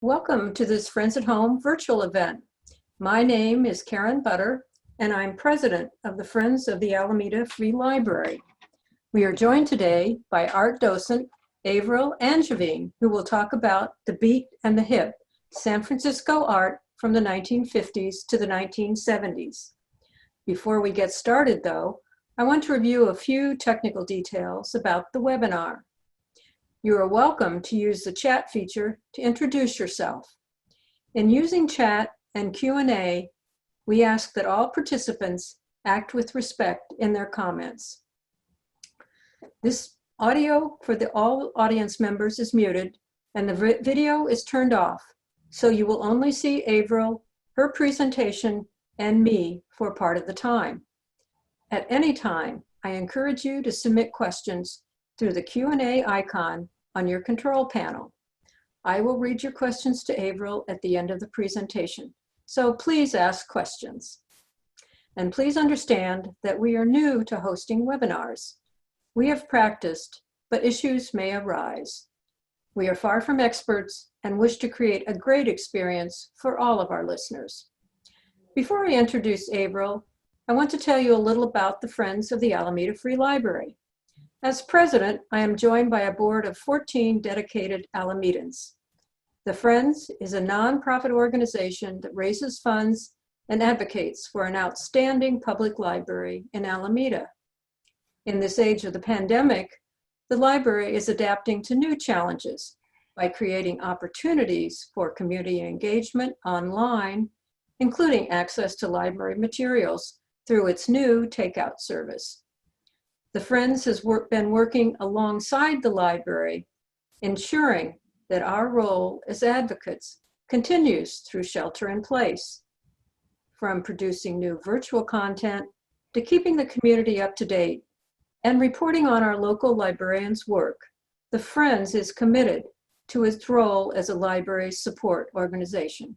Welcome to this Friends at Home virtual event. My name is Karen Butter, and I'm president of the Friends of the Alameda Free Library. We are joined today by art docent Avril Angevine, who will talk about the beat and the hip, San Francisco art from the 1950s to the 1970s. Before we get started, though, I want to review a few technical details about the webinar. You are welcome to use the chat feature to introduce yourself. In using chat and Q&A, we ask that all participants act with respect in their comments. This audio for all audience members is muted and the video is turned off, so you will only see Avril, her presentation, and me for part of the time. At any time, I encourage you to submit questions through the Q&A icon on your control panel. I will read your questions to Avril at the end of the presentation, so please ask questions. And please understand that we are new to hosting webinars. We have practiced, but issues may arise. We are far from experts and wish to create a great experience for all of our listeners. Before I introduce Avril, I want to tell you a little about the Friends of the Alameda Free Library. As president, I am joined by a board of 14 dedicated Alamedans. The Friends is a nonprofit organization that raises funds and advocates for an outstanding public library in Alameda. In this age of the pandemic, the library is adapting to new challenges by creating opportunities for community engagement online, including access to library materials through its new takeout service. The Friends has been working alongside the library, ensuring that our role as advocates continues through shelter in place. From producing new virtual content to keeping the community up to date and reporting on our local librarians' work, the Friends is committed to its role as a library support organization.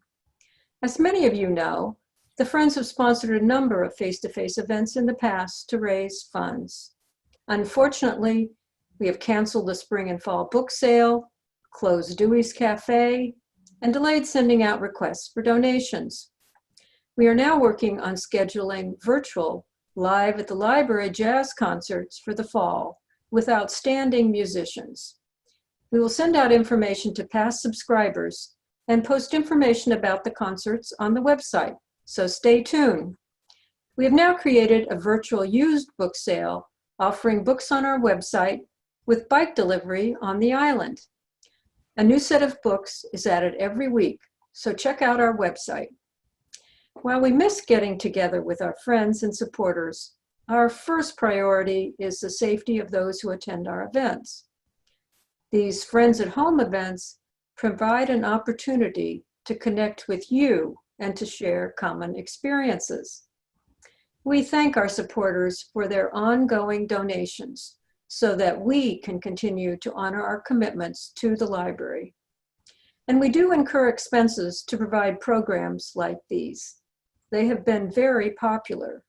As many of you know, the Friends have sponsored a number of face-to-face events in the past to raise funds. Unfortunately, we have canceled the spring and fall book sale, closed Dewey's Cafe, and delayed sending out requests for donations. We are now working on scheduling virtual live at the library jazz concerts for the fall with outstanding musicians. We will send out information to past subscribers and post information about the concerts on the website, so stay tuned. We have now created a virtual used book sale offering books on our website with bike delivery on the island. A new set of books is added every week, so check out our website. While we miss getting together with our friends and supporters, our first priority is the safety of those who attend our events. These Friends at Home events provide an opportunity to connect with you and to share common experiences. We thank our supporters for their ongoing donations so that we can continue to honor our commitments to the library. And we do incur expenses to provide programs like these. They have been very popular,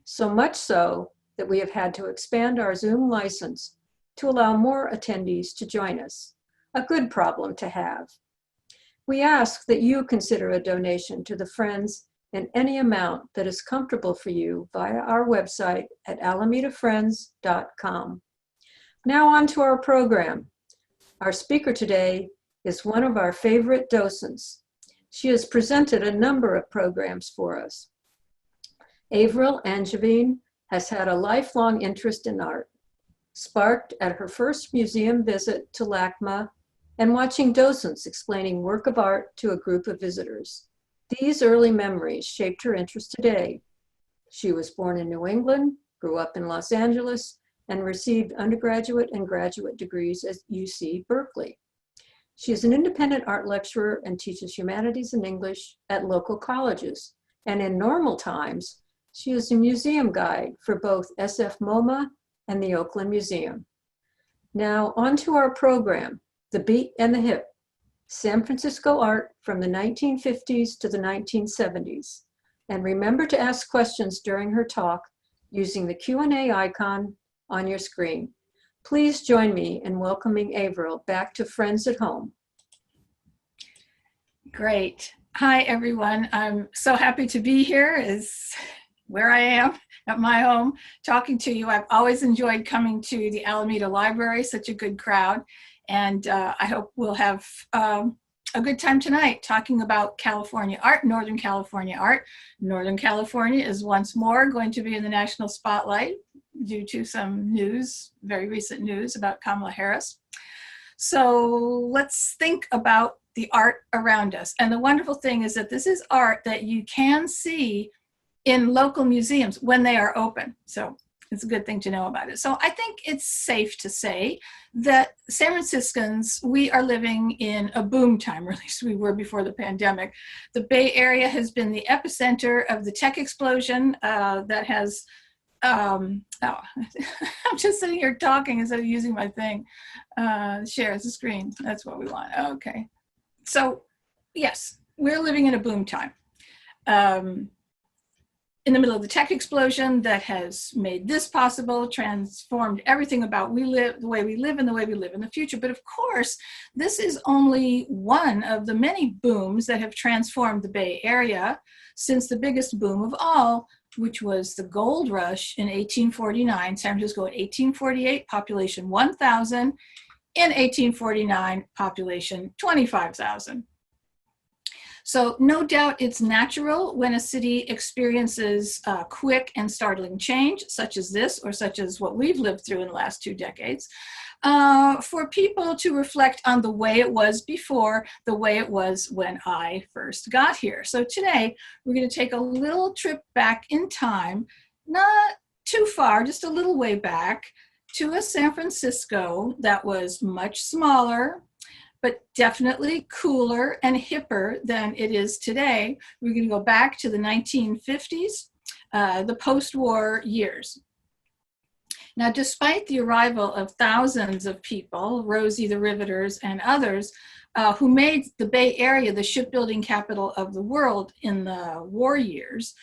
so much so that we have had to expand our Zoom license to allow more attendees to join us, a good problem to have. We ask that you consider a donation to the Friends in any amount that is comfortable for you via our website at alamedafriends.com. Now on to our program. Our speaker today is one of our favorite docents. She has presented a number of programs for us. Avril Angevine has had a lifelong interest in art, sparked at her first museum visit to LACMA and watching docents explaining work of art to a group of visitors. These early memories shaped her interest today. She was born in New England, grew up in Los Angeles, and received undergraduate and graduate degrees at UC Berkeley. She is an independent art lecturer and teaches humanities and English at local colleges. And in normal times, she is a museum guide for both SF Moma and the Oakland Museum. Now on to our program, The Beat and the Hip, San Francisco art from the 1950s to the 1970s. And remember to ask questions during her talk using the Q&A icon on your screen. Please join me in welcoming Avril back to Friends at Home. Great. Hi, everyone. I'm so happy to be here, is where I am at my home talking to you. I've always enjoyed coming to the Alameda Library, such a good crowd. And I hope we'll have a good time tonight talking about California art, Northern California art. Northern California is once more going to be in the national spotlight due to some news, very recent news about Kamala Harris. So let's think about the art around us. And the wonderful thing is that this is art that you can see in local museums when they are open. So it's a good thing to know about it. So I think it's safe to say that San Franciscans, we are living in a boom time, or at least we were before the pandemic. The Bay Area has been the epicenter of the tech explosion that has I'm just sitting here talking instead of using my thing. Share the screen. That's what we want. Okay. So, yes, we're living in a boom time. In the middle of the tech explosion that has made this possible, transformed everything about the way we live and the way we live in the future. But of course, this is only one of the many booms that have transformed the Bay Area since the biggest boom of all, which was the gold rush in 1849. San Francisco in 1848, population 1,000. In 1849, population 25,000. So no doubt it's natural when a city experiences quick and startling change, such as this, or such as what we've lived through in the last 2 decades, for people to reflect on the way it was before, the way it was when I first got here. So today, we're going to take a little trip back in time, not too far, just a little way back, to a San Francisco that was much smaller, but definitely cooler and hipper than it is today. We're going to go back to the 1950s, the post-war years. Now, despite the arrival of thousands of people, Rosie the Riveters and others, who made the Bay Area the shipbuilding capital of the world in the war years,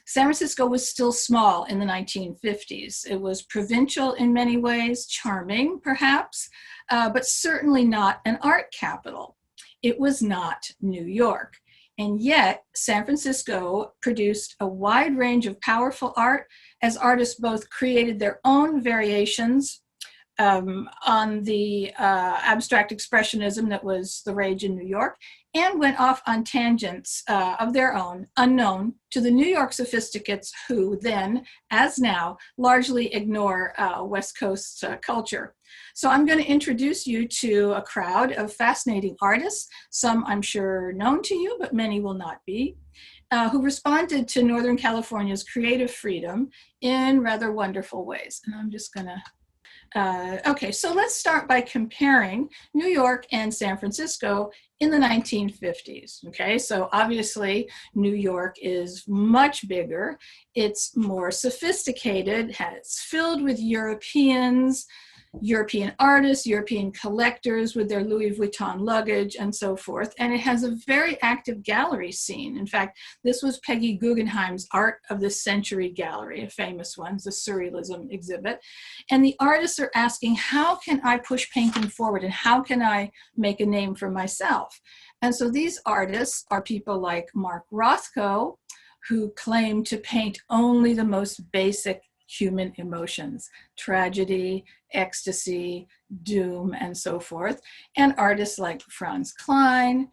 San Francisco was still small in the 1950s. It was provincial in many ways, charming perhaps, but certainly not an art capital. It was not New York. And yet, San Francisco produced a wide range of powerful art as artists both created their own variations on the abstract expressionism that was the rage in New York, and went off on tangents of their own, unknown to the New York sophisticates who then, as now, largely ignore West Coast culture. So I'm going to introduce you to a crowd of fascinating artists, some I'm sure known to you, but many will not be, who responded to Northern California's creative freedom in rather wonderful ways. And I'm just going to okay, so let's start by comparing New York and San Francisco in the 1950s. Okay, so obviously New York is much bigger. It's more sophisticated. It's filled with Europeans, European artists, European collectors with their Louis Vuitton luggage and so forth. And it has a very active gallery scene. In fact, this was Peggy Guggenheim's Art of the Century gallery, a famous one, the Surrealism exhibit. And the artists are asking, how can I push painting forward and how can I make a name for myself? And so these artists are people like Mark Roscoe, who claim to paint only the most basic human emotions, tragedy, ecstasy, doom, and so forth, and artists like Franz Klein,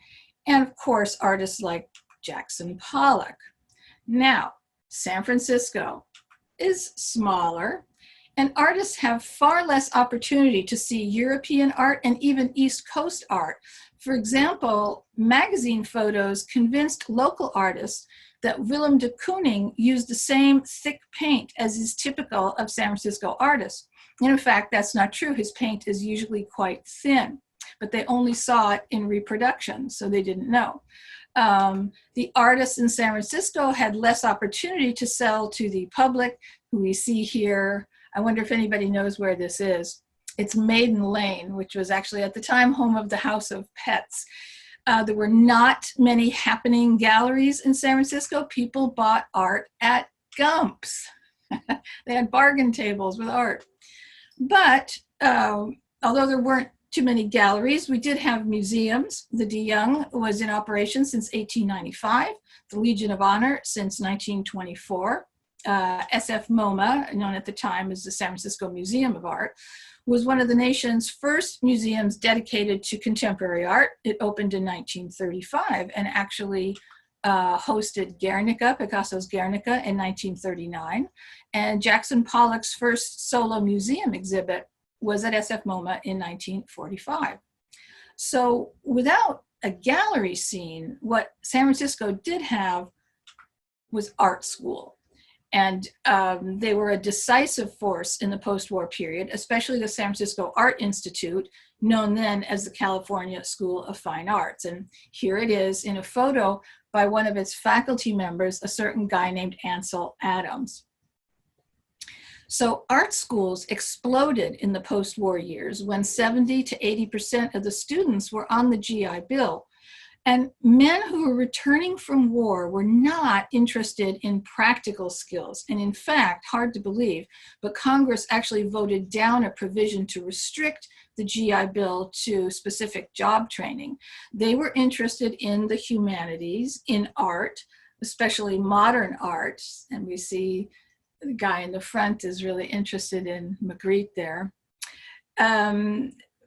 and of course, artists like Jackson Pollock. Now, San Francisco is smaller, and artists have far less opportunity to see European art and even East Coast art. For example, magazine photos convinced local artists that Willem de Kooning used the same thick paint as is typical of San Francisco artists. And in fact, that's not true. His paint is usually quite thin, but they only saw it in reproduction, so they didn't know. The artists in San Francisco had less opportunity to sell to the public, who we see here. I wonder if anybody knows where this is. It's Maiden Lane, which was actually at the time home of the House of Pets. There were not many happening galleries in San Francisco. People bought art at Gump's. They had bargain tables with art. But although there weren't too many galleries. We did have museums. The De Young was in operation since 1895, the Legion of Honor since 1924. SF Moma, known at the time as the San Francisco Museum of Art, was one of the nation's first museums dedicated to contemporary art. It opened in 1935 and actually hosted Guernica, Picasso's Guernica, in 1939. And Jackson Pollock's first solo museum exhibit was at SF Moma in 1945. So without a gallery scene, what San Francisco did have was art school. And they were a decisive force in the post-war period, especially the San Francisco Art Institute, known then as the California School of Fine Arts. And here it is in a photo by one of its faculty members, a certain guy named Ansel Adams. So art schools exploded in the post-war years when 70 to 80% of the students were on the GI Bill. And men who were returning from war were not interested in practical skills. And in fact, hard to believe, but Congress actually voted down a provision to restrict the GI Bill to specific job training. They were interested in the humanities, in art, especially modern art. And we see the guy in the front is really interested in Magritte there.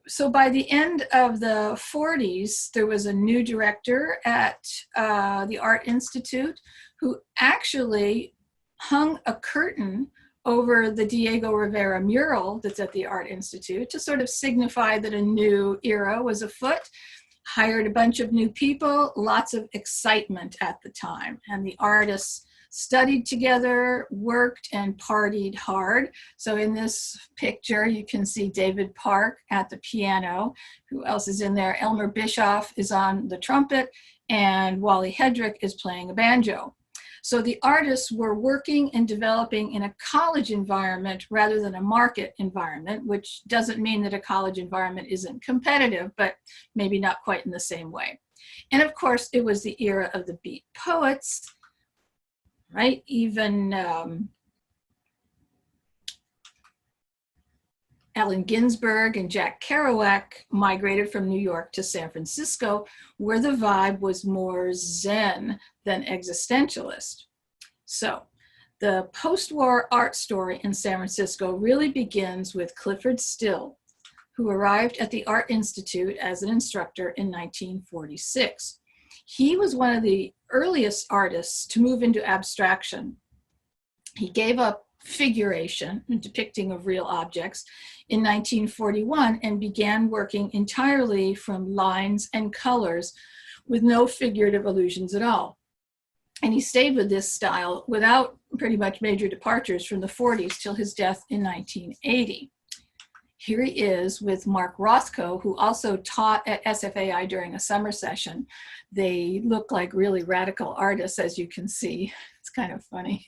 So by the end of the 40s, there was a new director at the Art Institute who actually hung a curtain over the Diego Rivera mural that's at the Art Institute to sort of signify that a new era was afoot, hired a bunch of new people, lots of excitement at the time. And the artists studied together, worked, and partied hard. So in this picture, you can see David Park at the piano. Who else is in there? Elmer Bischoff is on the trumpet, and Wally Hedrick is playing a banjo. So the artists were working and developing in a college environment rather than a market environment, which doesn't mean that a college environment isn't competitive, but maybe not quite in the same way. And of course, it was the era of the beat poets, right? Even Allen Ginsberg and Jack Kerouac migrated from New York to San Francisco, where the vibe was more Zen than existentialist. So the post-war art story in San Francisco really begins with Clifford Still, who arrived at the Art Institute as an instructor in 1946. He was one of the earliest artists to move into abstraction. He gave up figuration, depicting of real objects, in 1941 and began working entirely from lines and colors with no figurative illusions at all. And he stayed with this style without pretty much major departures from the 40s till his death in 1980. Here he is with Mark Roscoe, who also taught at SFAI during a summer session. They look like really radical artists, as you can see. It's kind of funny.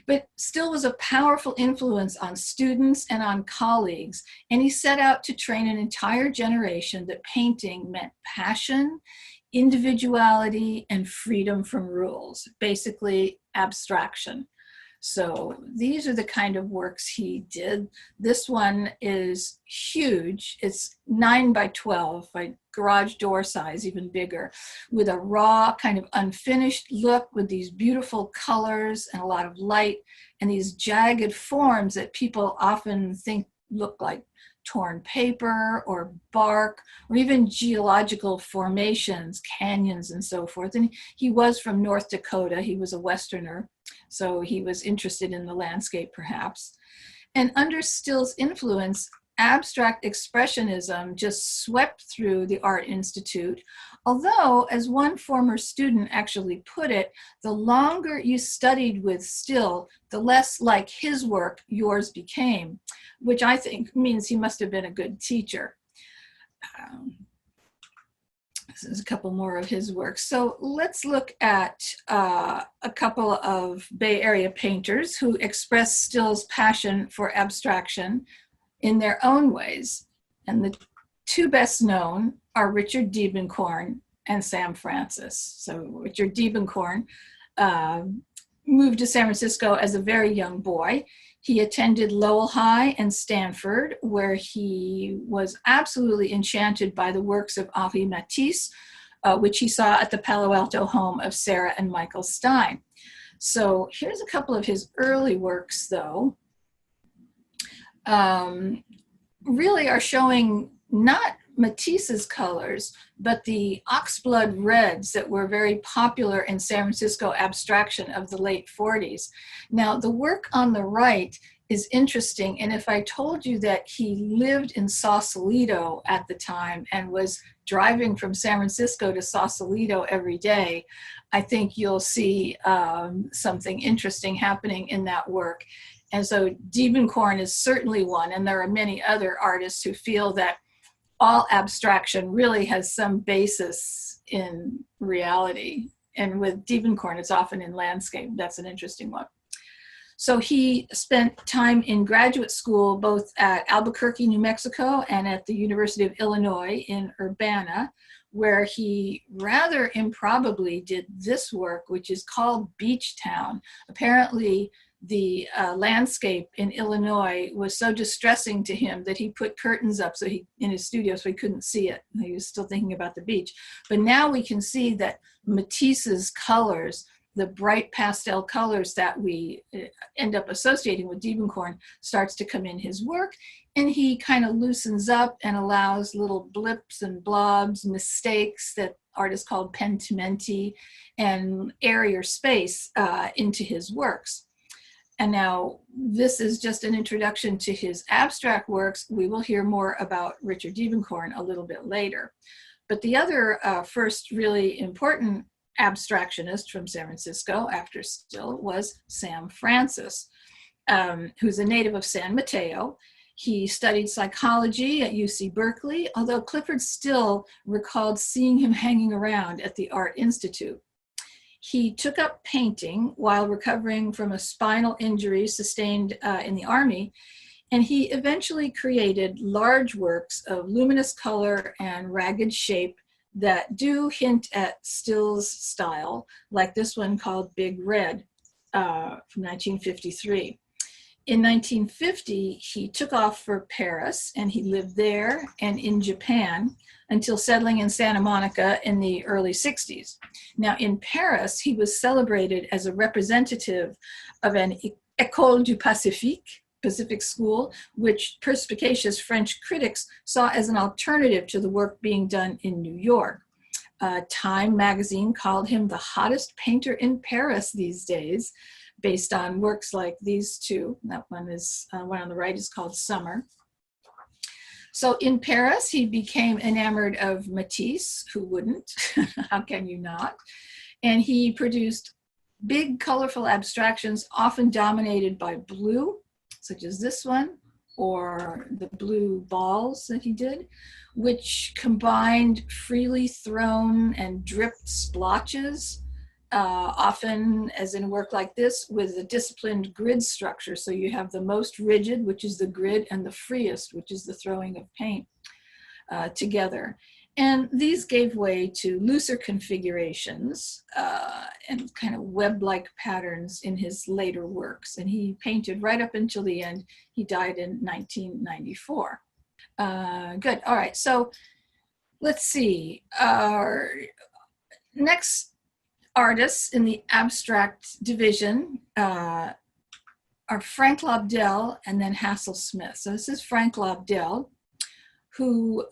But Still was a powerful influence on students and on colleagues, and he set out to train an entire generation that painting meant passion, individuality, and freedom from rules, basically abstraction. So these are the kind of works he did. This one is huge. It's 9 by 12, by garage door size, even bigger, with a raw kind of unfinished look with these beautiful colors and a lot of light and these jagged forms that people often think look like torn paper or bark or even geological formations, canyons and so forth. And he was from North Dakota. He was a Westerner, so he was interested in the landscape perhaps. And under Still's influence, abstract expressionism just swept through the Art Institute. Although, as one former student actually put it, the longer you studied with Still, the less like his work yours became, which I think means he must have been a good teacher. This is a couple more of his works. So let's look at a couple of Bay Area painters who expressed Still's passion for abstraction in their own ways. And the two best known are Richard Diebenkorn and Sam Francis. So Richard Diebenkorn moved to San Francisco as a very young boy. He attended Lowell High and Stanford, where he was absolutely enchanted by the works of Henri Matisse, which he saw at the Palo Alto home of Sarah and Michael Stein. So here's a couple of his early works, though. Really are showing not Matisse's colors, but the oxblood reds that were very popular in San Francisco abstraction of the late 40s. Now, the work on the right is interesting, and if I told you that he lived in Sausalito at the time and was driving from San Francisco to Sausalito every day, I think you'll see something interesting happening in that work. And so Diebenkorn is certainly one, and there are many other artists who feel that all abstraction really has some basis in reality. And with Diebenkorn, it's often in landscape. That's an interesting one. So he spent time in graduate school, both at Albuquerque, New Mexico, and at the University of Illinois in Urbana, where he rather improbably did this work, which is called Beach Town. Apparently, the landscape in Illinois was so distressing to him that he put curtains up in his studio so he couldn't see it. He was still thinking about the beach. But now we can see that Matisse's colors, the bright pastel colors that we end up associating with Diebenkorn, starts to come in his work, and he kind of loosens up and allows little blips and blobs, mistakes that artists called pentimenti, and airier space into his works. And now this is just an introduction to his abstract works. We will hear more about Richard Diebenkorn a little bit later. But the other first really important abstractionist from San Francisco after Still was Sam Francis, who's a native of San Mateo. He studied psychology at UC Berkeley, although Clifford Still recalled seeing him hanging around at the Art Institute. He took up painting while recovering from a spinal injury sustained in the Army, and he eventually created large works of luminous color and ragged shape that do hint at Still's style, like this one called Big Red from 1953. In 1950, he took off for Paris, and he lived there and in Japan until settling in Santa Monica in the early 60s. Now, in Paris, he was celebrated as a representative of an École du Pacifique, Pacific School, which perspicacious French critics saw as an alternative to the work being done in New York. Time magazine called him the hottest painter in Paris these days, based on works like these two. That one is, one on the right is called Summer. So in Paris, he became enamored of Matisse, who wouldn't? How can you not? And he produced big, colorful abstractions, often dominated by blue, such as this one, or the blue balls that he did, which combined freely thrown and dripped splotches, often, as in work like this, with a disciplined grid structure. So you have the most rigid, which is the grid, and the freest, which is the throwing of paint together. And these gave way to looser configurations and kind of web-like patterns in his later works. And he painted right up until the end. He died in 1994. Good, all right, so let's see. Our next artists in the abstract division are Frank Lobdell and then Hassel Smith. So this is Frank Lobdell, who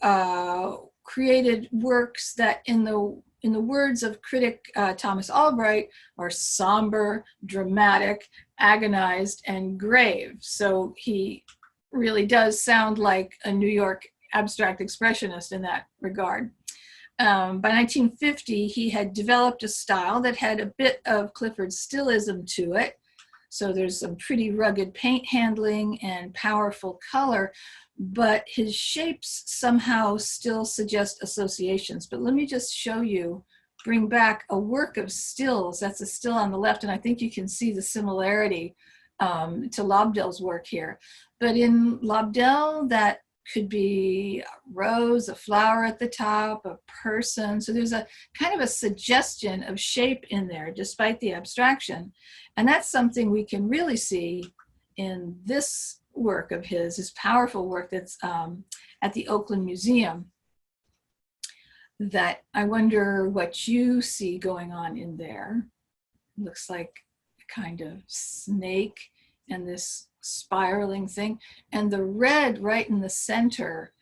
created works that, in the words of critic Thomas Albright, are somber, dramatic, agonized, and grave. So he really does sound like a New York abstract expressionist in that regard. By 1950, he had developed a style that had a bit of Clifford Stillism to it. So there's some pretty rugged paint handling and powerful color, but his shapes somehow still suggest associations. But let me just show you, bring back a work of Stills. That's a still on the left, and I think you can see the similarity to Lobdell's work here. But in Lobdell, that could be a rose, a flower at the top, a person. So there's a kind of a suggestion of shape in there, despite the abstraction. And that's something we can really see in this work of his powerful work that's at the Oakland Museum, that I wonder what you see going on in there. Looks like a kind of snake and this spiraling thing. And the red right in the center,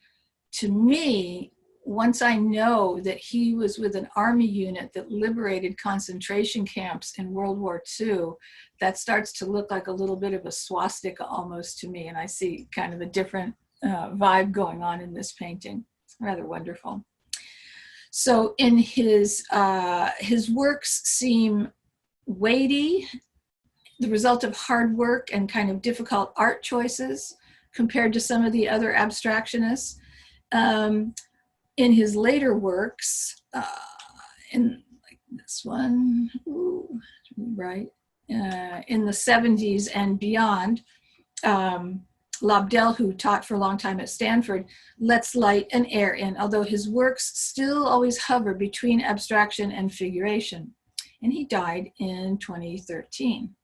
to me, once I know that he was with an army unit that liberated concentration camps in World War II, that starts to look like a little bit of a swastika almost to me. And I see kind of a different vibe going on in this painting. It's rather wonderful. So in his works seem weighty, the result of hard work and kind of difficult art choices compared to some of the other abstractionists. In his later works, in like this one, right, in the 70s and beyond, Lobdell, who taught for a long time at Stanford, lets light and air in, although his works still always hover between abstraction and figuration. And he died in 2013.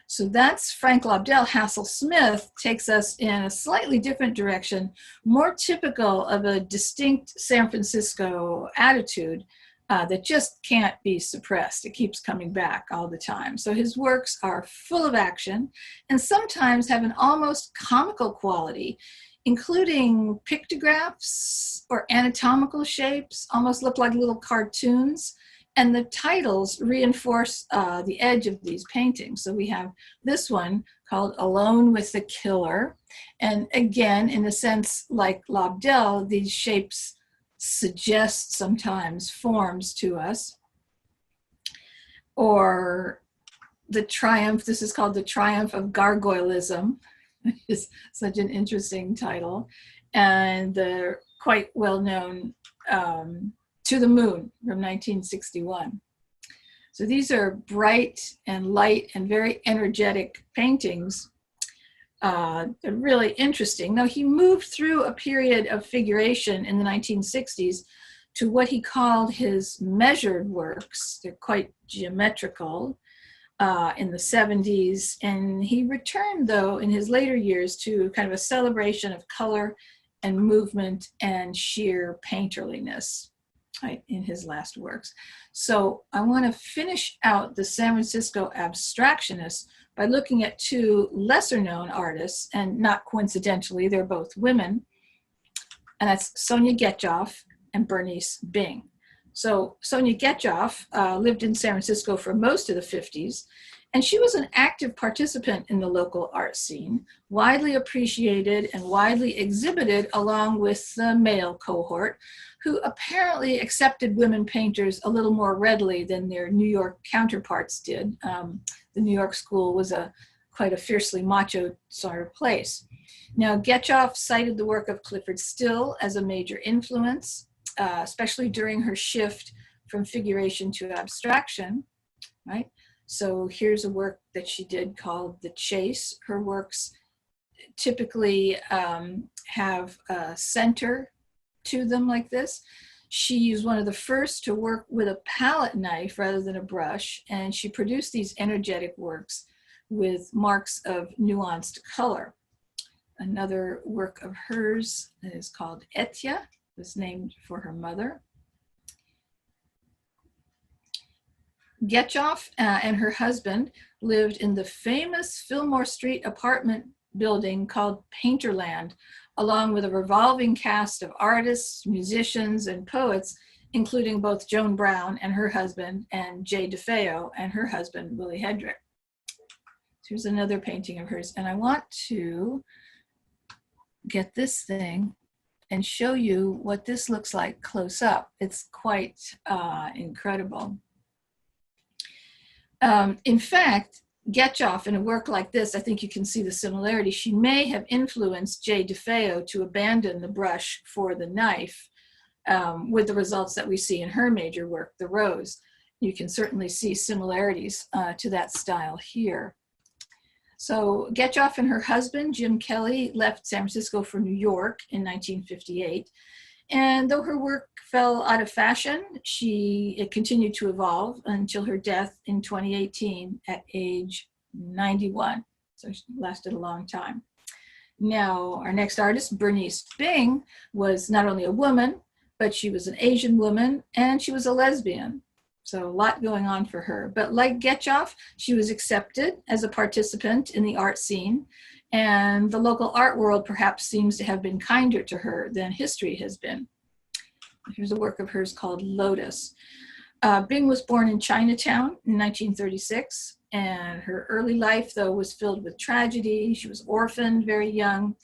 So that's Frank Lobdell. Hassel Smith takes us in a slightly different direction, more typical of a distinct San Francisco attitude that just can't be suppressed. It keeps coming back all the time. So his works are full of action and sometimes have an almost comical quality, including pictographs or anatomical shapes, almost look like little cartoons. And the titles reinforce the edge of these paintings. So we have this one called Alone with the Killer. And again, in a sense like Lobdell, these shapes suggest sometimes forms to us. Or the triumph, this is called The Triumph of Gargoylism, which is such an interesting title. And the quite well-known To the Moon from 1961. So these are bright and light and very energetic paintings. They're really interesting. Now he moved through a period of figuration in the 1960s to what he called his measured works. They're quite geometrical in the 70s. And he returned, though, in his later years to kind of a celebration of color and movement and sheer painterliness. Right, in his last works. So I want to finish out the San Francisco abstractionists by looking at two lesser known artists, and not coincidentally, they're both women, and that's Sonya Gechoff and Bernice Bing. So Sonya Gechoff lived in San Francisco for most of the 50s, and she was an active participant in the local art scene, widely appreciated and widely exhibited along with the male cohort, who apparently accepted women painters a little more readily than their New York counterparts did. The New York school was quite a fiercely macho sort of place. Now, Gechoff cited the work of Clyfford Still as a major influence, especially during her shift from figuration to abstraction, right? So here's a work that she did called The Chase. Her works typically have a center to them like this. She was one of the first to work with a palette knife rather than a brush, and she produced these energetic works with marks of nuanced color. Another work of hers is called Etia, was named for her mother. Gechoff and her husband lived in the famous Fillmore Street apartment building called Painterland, along with a revolving cast of artists, musicians, and poets, including both Joan Brown and her husband, and Defeo and her husband, Willie Hedrick. Here's another painting of hers, and I want to get this thing and show you what this looks like close up. It's quite incredible. In fact, Gechoff, in a work like this, I think you can see the similarity. She may have influenced Defeo to abandon the brush for the knife, with the results that we see in her major work, The Rose. You can certainly see similarities to that style here. So Gechoff and her husband, Jim Kelly, left San Francisco for New York in 1958. And though her work fell out of fashion, it continued to evolve until her death in 2018 at age 91. So she lasted a long time. Now, our next artist, Bernice Bing, was not only a woman, but she was an Asian woman and she was a lesbian. So a lot going on for her. But like Gechoff, she was accepted as a participant in the art scene, and the local art world perhaps seems to have been kinder to her than history has been. Here's a work of hers called Lotus. Bing was born in Chinatown in 1936, and her early life, though, was filled with tragedy. She was orphaned very young.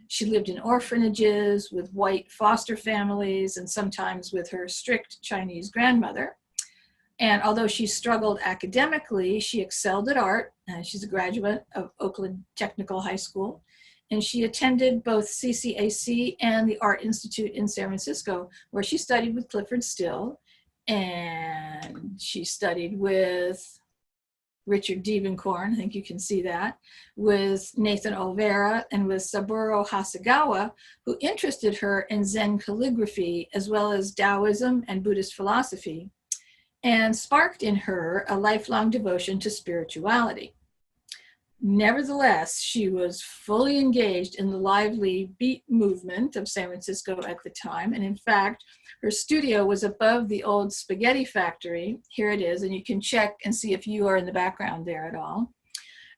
She lived in orphanages with white foster families and sometimes with her strict Chinese grandmother. And although she struggled academically, she excelled at art. She's a graduate of Oakland Technical High School. And she attended both CCAC and the Art Institute in San Francisco, where she studied with Clifford Still. And she studied with Richard Diebenkorn, I think you can see that, with Nathan Olvera and with Saburo Hasegawa, who interested her in Zen calligraphy as well as Taoism and Buddhist philosophy, and sparked in her a lifelong devotion to spirituality. Nevertheless, she was fully engaged in the lively beat movement of San Francisco at the time. And in fact, her studio was above the old spaghetti factory. Here it is, and you can check and see if you are in the background there at all.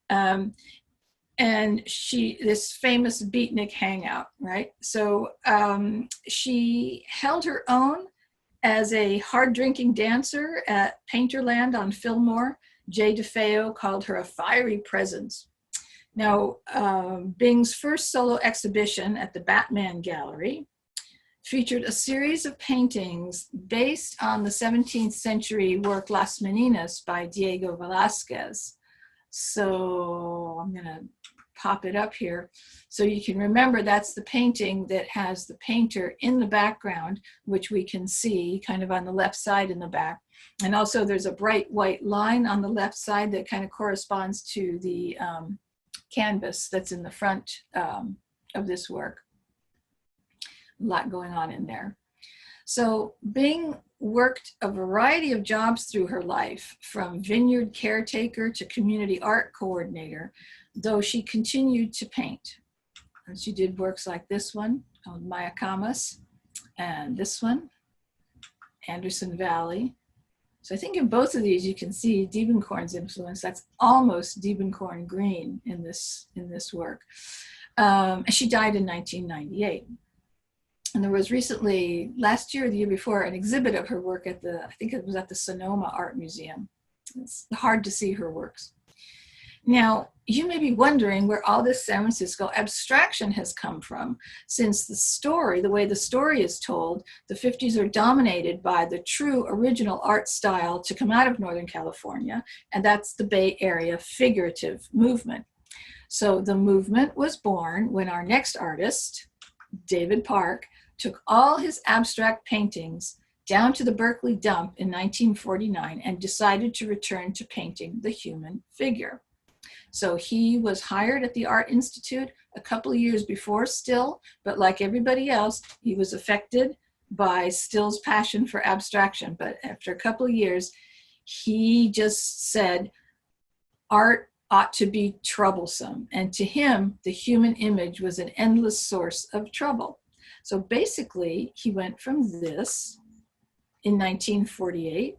And this famous Beatnik hangout, right? So she held her own as a hard-drinking dancer at Painterland on Fillmore. Jay Defeo called her a fiery presence. Now, Bing's first solo exhibition at the Batman Gallery featured a series of paintings based on the 17th century work Las Meninas by Diego Velazquez. So I'm gonna pop it up here so you can remember that's the painting that has the painter in the background, which we can see kind of on the left side in the back. And also there's a bright white line on the left side that kind of corresponds to the canvas that's in the front of this work. A lot going on in there. So Bing worked a variety of jobs through her life, from vineyard caretaker to community art coordinator, though she continued to paint. And she did works like this one called Mayacamas, and this one, Anderson Valley. So I think in both of these you can see Diebenkorn's influence. That's almost Diebenkorn green in this work. She died in 1998. And there was recently, last year or the year before, an exhibit of her work at I think it was at the Sonoma Art Museum. It's hard to see her works. Now, you may be wondering where all this San Francisco abstraction has come from, since the way the story is told, the 50s are dominated by the true original art style to come out of Northern California, and that's the Bay Area figurative movement. So the movement was born when our next artist, David Park, took all his abstract paintings down to the Berkeley dump in 1949 and decided to return to painting the human figure. So he was hired at the Art Institute a couple of years before Still, but like everybody else, he was affected by Still's passion for abstraction. But after a couple of years, he just said, art ought to be troublesome. And to him, the human image was an endless source of trouble. So basically, he went from this in 1948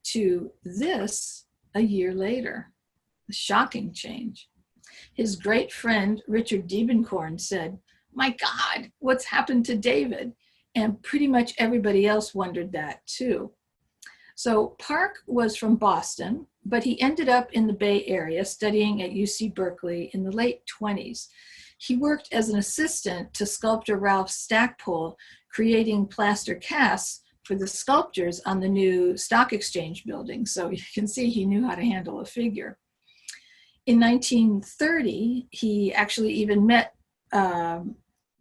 to this a year later. A shocking change. His great friend, Richard Diebenkorn, said, "My God, what's happened to David?" And pretty much everybody else wondered that too. So Park was from Boston, but he ended up in the Bay Area studying at UC Berkeley in the late 20s. He worked as an assistant to sculptor Ralph Stackpole, creating plaster casts for the sculptures on the new Stock Exchange building. So you can see he knew how to handle a figure. In 1930, he actually even met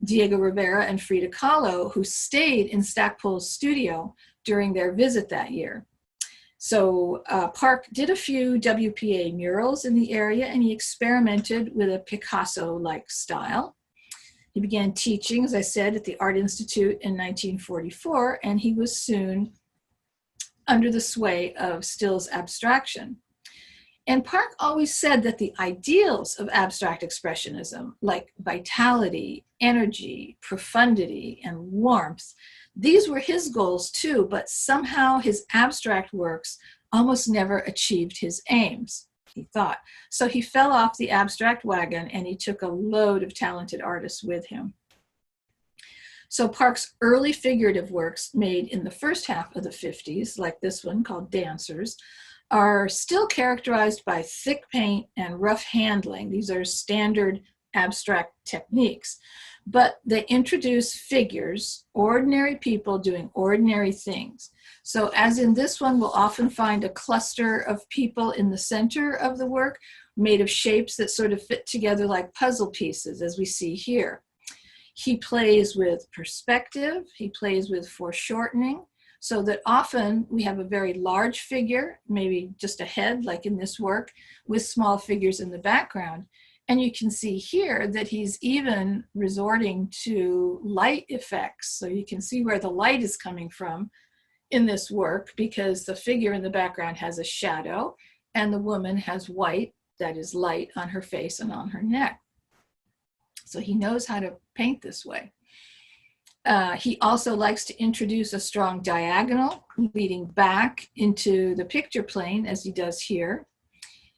Diego Rivera and Frida Kahlo, who stayed in Stackpole's studio during their visit that year. So Park did a few WPA murals in the area, and he experimented with a Picasso-like style. He began teaching, as I said, at the Art Institute in 1944, and he was soon under the sway of Still's abstraction. And Park always said that the ideals of abstract expressionism, like vitality, energy, profundity, and warmth, these were his goals too, but somehow his abstract works almost never achieved his aims, he thought. So he fell off the abstract wagon and he took a load of talented artists with him. So Park's early figurative works made in the first half of the 50s, like this one called Dancers, are still characterized by thick paint and rough handling. These are standard abstract techniques, but they introduce figures, ordinary people doing ordinary things. So as in this one, we'll often find a cluster of people in the center of the work made of shapes that sort of fit together like puzzle pieces, as we see here. He plays with perspective, he plays with foreshortening, so that often we have a very large figure, maybe just a head, like in this work, with small figures in the background. And you can see here that he's even resorting to light effects. So you can see where the light is coming from in this work, because the figure in the background has a shadow and the woman has white, that is light, on her face and on her neck. So he knows how to paint this way. He also likes to introduce a strong diagonal leading back into the picture plane, as he does here.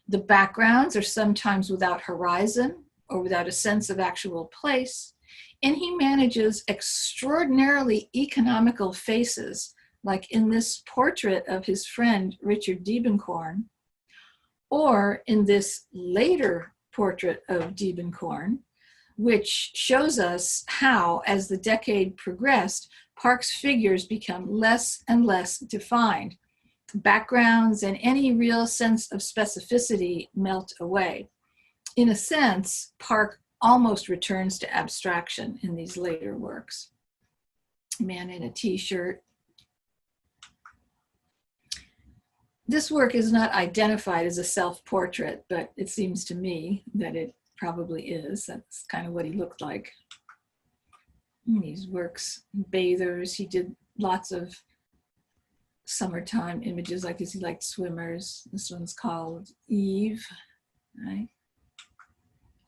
The backgrounds are sometimes without horizon or without a sense of actual place. And he manages extraordinarily economical faces, like in this portrait of his friend, Richard Diebenkorn, or in this later portrait of Diebenkorn, which shows us how, as the decade progressed, Park's figures become less and less defined. Backgrounds and any real sense of specificity melt away. In a sense, Park almost returns to abstraction in these later works. Man in a t-shirt. This work is not identified as a self-portrait, but it seems to me that it probably is. That's kind of what he looked like. These works, bathers, he did lots of summertime images like this. He liked swimmers. This one's called Eve, right?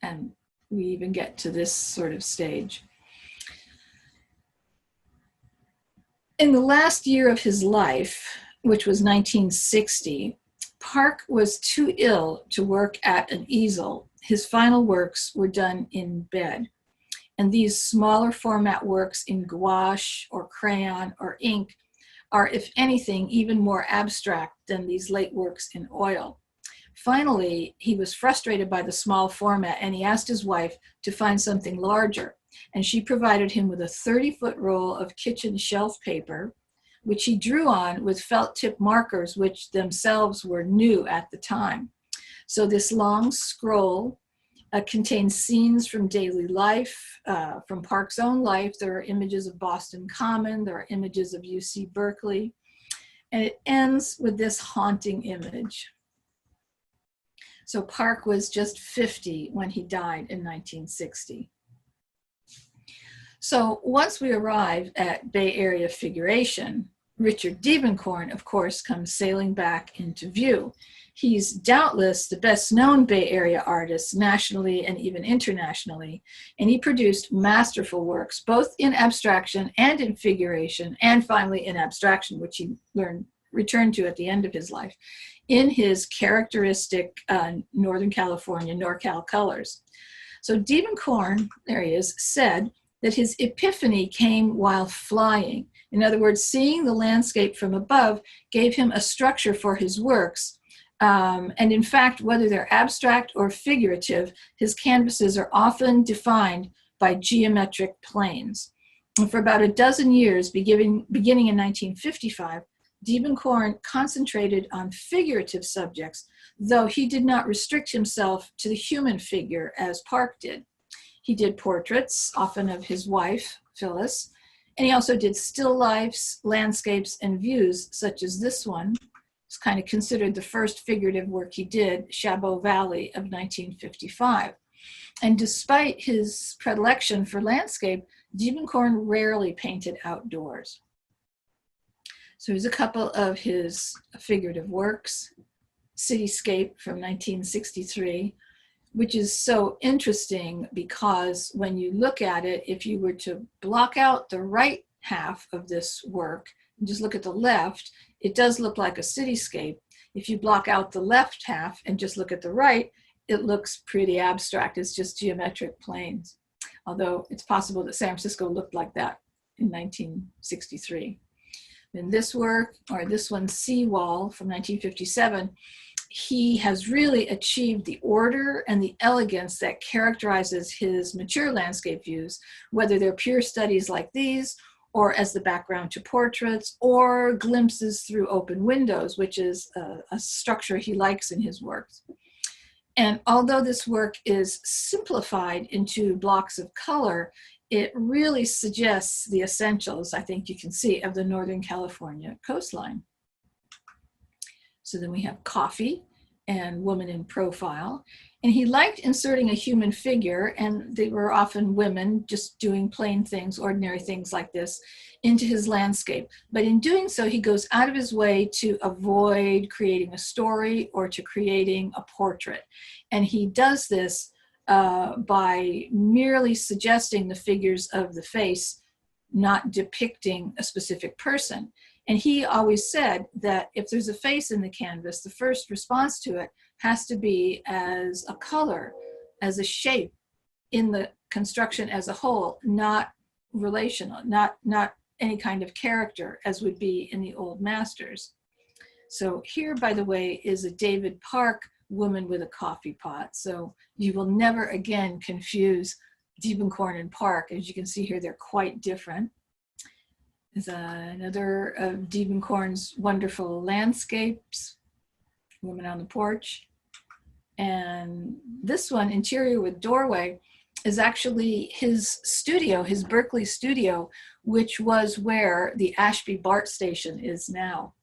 And we even get to this sort of stage. In the last year of his life, which was 1960, Park was too ill to work at an easel. His final works were done in bed. And these smaller format works in gouache or crayon or ink are, if anything, even more abstract than these late works in oil. Finally, he was frustrated by the small format and he asked his wife to find something larger. And she provided him with a 30-foot roll of kitchen shelf paper, which he drew on with felt tip markers, which themselves were new at the time. So this long scroll contains scenes from daily life, from Park's own life. There are images of Boston Common, there are images of UC Berkeley, and it ends with this haunting image. So Park was just 50 when he died in 1960. So once we arrive at Bay Area figuration, Richard Diebenkorn, of course, comes sailing back into view. He's doubtless the best known Bay Area artist nationally and even internationally, and he produced masterful works, both in abstraction and in figuration, and finally in abstraction, which he returned to at the end of his life, in his characteristic Northern California NorCal colors. So Diebenkorn, there he is, said that his epiphany came while flying. In other words, seeing the landscape from above gave him a structure for his works. And in fact, whether they're abstract or figurative, his canvases are often defined by geometric planes. And for about a dozen years, beginning in 1955, Diebenkorn concentrated on figurative subjects, though he did not restrict himself to the human figure as Park did. He did portraits, often of his wife, Phyllis, and he also did still lifes, landscapes, and views, such as this one. It's kind of considered the first figurative work he did, Chabot Valley of 1955. And despite his predilection for landscape, Diebenkorn rarely painted outdoors. So here's a couple of his figurative works. Cityscape from 1963, which is so interesting because when you look at it, if you were to block out the right half of this work and just look at the left, it does look like a cityscape. If you block out the left half and just look at the right, it looks pretty abstract. It's just geometric planes. Although it's possible that San Francisco looked like that in 1963. In this work, or this one, Seawall from 1957, he has really achieved the order and the elegance that characterizes his mature landscape views, whether they're pure studies like these, or as the background to portraits, or glimpses through open windows, which is a structure he likes in his works. And although this work is simplified into blocks of color, it really suggests the essentials, I think you can see, of the Northern California coastline. So then we have Coffee and Woman in Profile. And he liked inserting a human figure, and they were often women just doing plain things, ordinary things like this, into his landscape. But in doing so, he goes out of his way to avoid creating a story or to creating a portrait. And he does this by merely suggesting the figures of the face, not depicting a specific person. And he always said that if there's a face in the canvas, the first response to it has to be as a color, as a shape in the construction as a whole, not relational, not any kind of character as would be in the old masters. So here, by the way, is a David Park woman with a coffee pot. So you will never again confuse Diebenkorn and Park. As you can see here, they're quite different. There's another of Diebenkorn's wonderful landscapes, Woman on the Porch. And this one, Interior with Doorway, is actually his studio, his Berkeley studio, which was where the Ashby BART station is now.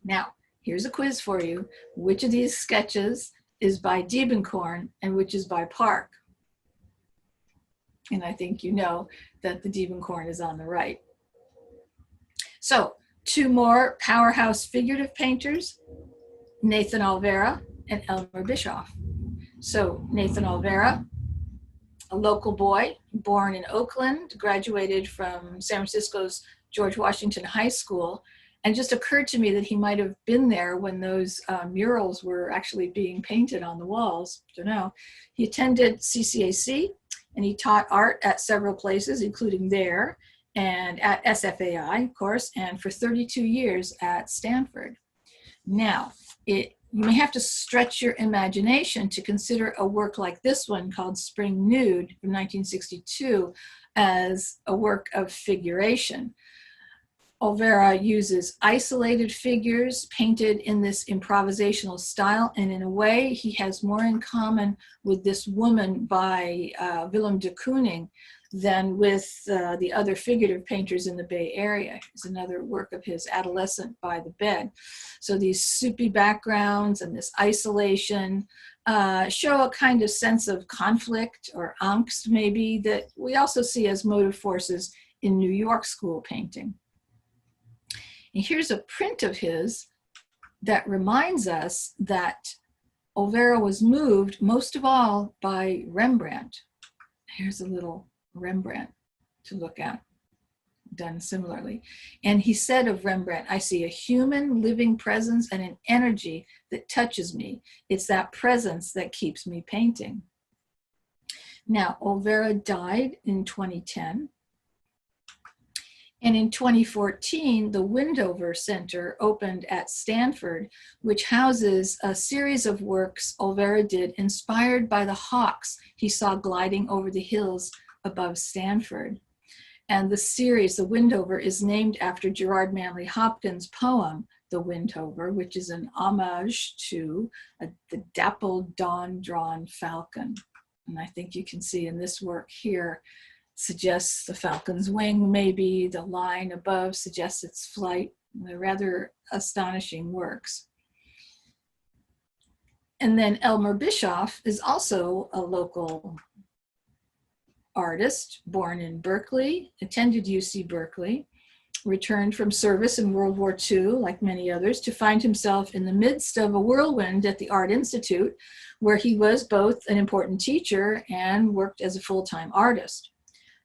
Now, here's a quiz for you. Which of these sketches is by Diebenkorn and which is by Park? And I think you know that the Diebenkorn is on the right. So, two more powerhouse figurative painters, Nathan Olvera and Elmer Bischoff. So, Nathan Olvera, a local boy, born in Oakland, graduated from San Francisco's George Washington High School, and just occurred to me that he might have been there when those murals were actually being painted on the walls. Don't know. He attended CCAC, and he taught art at several places, including there, and at SFAI, of course, and for 32 years at Stanford. Now, you may have to stretch your imagination to consider a work like this one called Spring Nude from 1962 as a work of figuration. Olvera uses isolated figures painted in this improvisational style, and in a way he has more in common with this woman by Willem de Kooning than with the other figurative painters in the Bay Area. It's another work of his, Adolescent by the Bed. So these soupy backgrounds and this isolation show a kind of sense of conflict or angst maybe that we also see as motive forces in New York school painting. And here's a print of his that reminds us that Olvera was moved most of all by Rembrandt. Here's a little Rembrandt to look at, done similarly. And he said of Rembrandt, I see a human living presence and an energy that touches me. It's that presence that keeps me painting. Now, Olvera died in 2010. And in 2014, the Windover Center opened at Stanford, which houses a series of works Olvera did inspired by the hawks he saw gliding over the hills above Stanford. And the series, the Windover, is named after Gerard Manley Hopkins' poem, The Windover, which is an homage to the dappled dawn-drawn falcon. And I think you can see in this work here, suggests the falcon's wing, maybe the line above suggests its flight. They're rather astonishing works. And then Elmer Bischoff is also a local artist, born in Berkeley, attended UC Berkeley, returned from service in World War II, like many others, to find himself in the midst of a whirlwind at the Art Institute, where he was both an important teacher and worked as a full-time artist.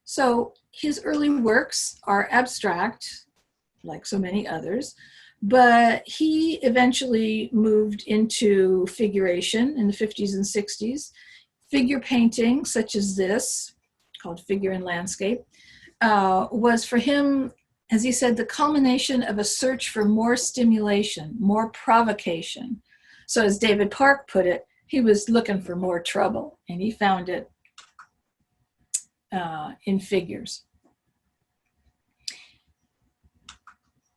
So his early works are abstract, like so many others, but he eventually moved into figuration in the 50s and 60s. Figure painting, such as this, called Figure in Landscape, was for him, as he said, the culmination of a search for more stimulation, more provocation. So as David Park put it, he was looking for more trouble, and he found it in figures.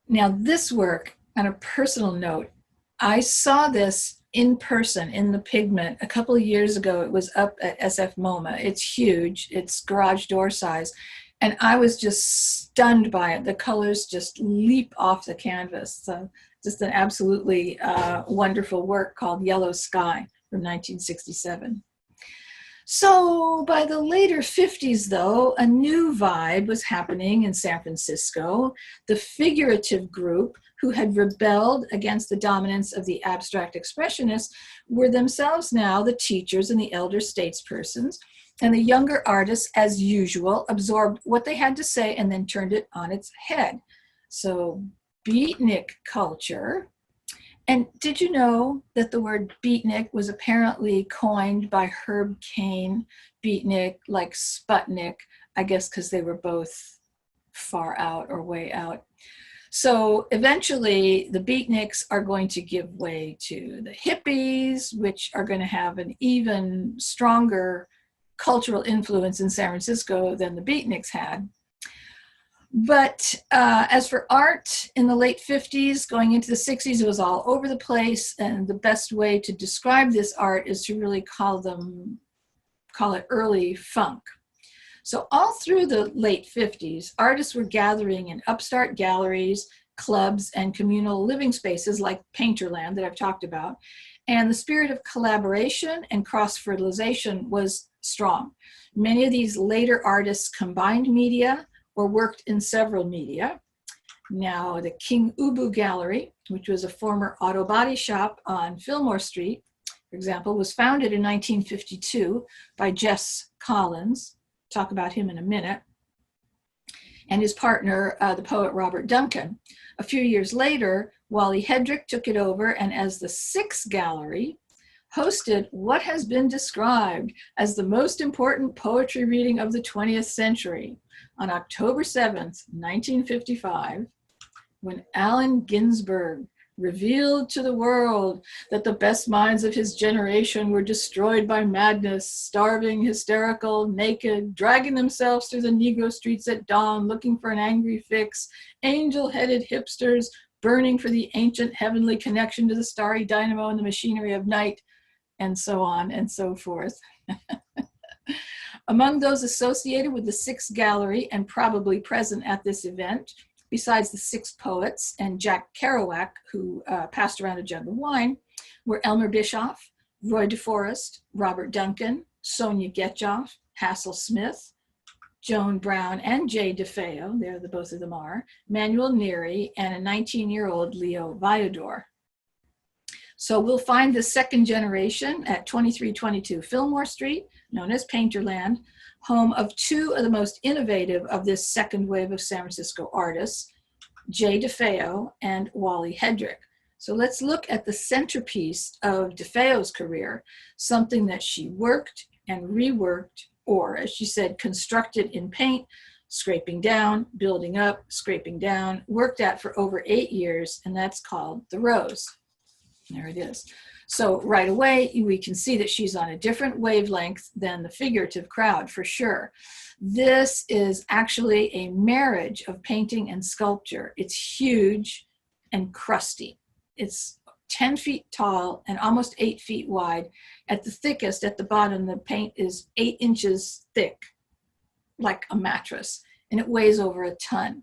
Now this work, on a personal note, I saw this in person in the Pigment a couple of years ago. It was up at SF Moma. It's huge, it's garage door size. And I was just stunned by it. The colors just leap off the canvas. So just an absolutely wonderful work called Yellow Sky from 1967. So by the later 50s, though, a new vibe was happening in San Francisco. The figurative group, who had rebelled against the dominance of the abstract expressionists, were themselves now the teachers and the elder statespersons. And the younger artists, as usual, absorbed what they had to say and then turned it on its head. So Beatnik culture. And did you know that the word beatnik was apparently coined by Herb Cain? Beatnik, like Sputnik, I guess because they were both far out or way out. So eventually the Beatniks are going to give way to the hippies, which are going to have an even stronger cultural influence in San Francisco than the Beatniks had. But as for art in the late 50s, going into the 60s, it was all over the place. And the best way to describe this art is to really call it early funk. So all through the late 50s, artists were gathering in upstart galleries, clubs, and communal living spaces like Painterland that I've talked about. And the spirit of collaboration and cross-fertilization was strong. Many of these later artists combined media or worked in several media. Now, the King Ubu Gallery, which was a former auto body shop on Fillmore Street, for example, was founded in 1952 by Jess Collins. Talk about him in a minute. And his partner, the poet Robert Duncan. A few years later, Wally Hedrick took it over and as the Six Gallery, hosted what has been described as the most important poetry reading of the 20th century on October 7th, 1955, when Allen Ginsberg revealed to the world that the best minds of his generation were destroyed by madness, starving, hysterical, naked, dragging themselves through the Negro streets at dawn, looking for an angry fix, angel-headed hipsters, burning for the ancient heavenly connection to the starry dynamo and the machinery of night, and so on and so forth. Among those associated with the Six Gallery and probably present at this event, besides the six poets and Jack Kerouac, who passed around a jug of wine, were Elmer Bischoff, Roy DeForest, Robert Duncan, Sonya Gechoff, Hassel Smith, Joan Brown and Jay Defeo, there the both of them are, Manuel Neary, and a 19-year-old Leo Viador. So we'll find the second generation at 2322 Fillmore Street, known as Painterland, home of two of the most innovative of this second wave of San Francisco artists, Jay Defeo and Wally Hedrick. So let's look at the centerpiece of Defeo's career, something that she worked and reworked, or as she said, constructed in paint, scraping down, building up, scraping down, worked at for over 8 years, and that's called The Rose. There it is. So right away, we can see that she's on a different wavelength than the figurative crowd, for sure. This is actually a marriage of painting and sculpture. It's huge and crusty. It's 10 feet tall and almost 8 feet wide. At the thickest, at the bottom, the paint is 8 inches thick, like a mattress, and it weighs over a ton.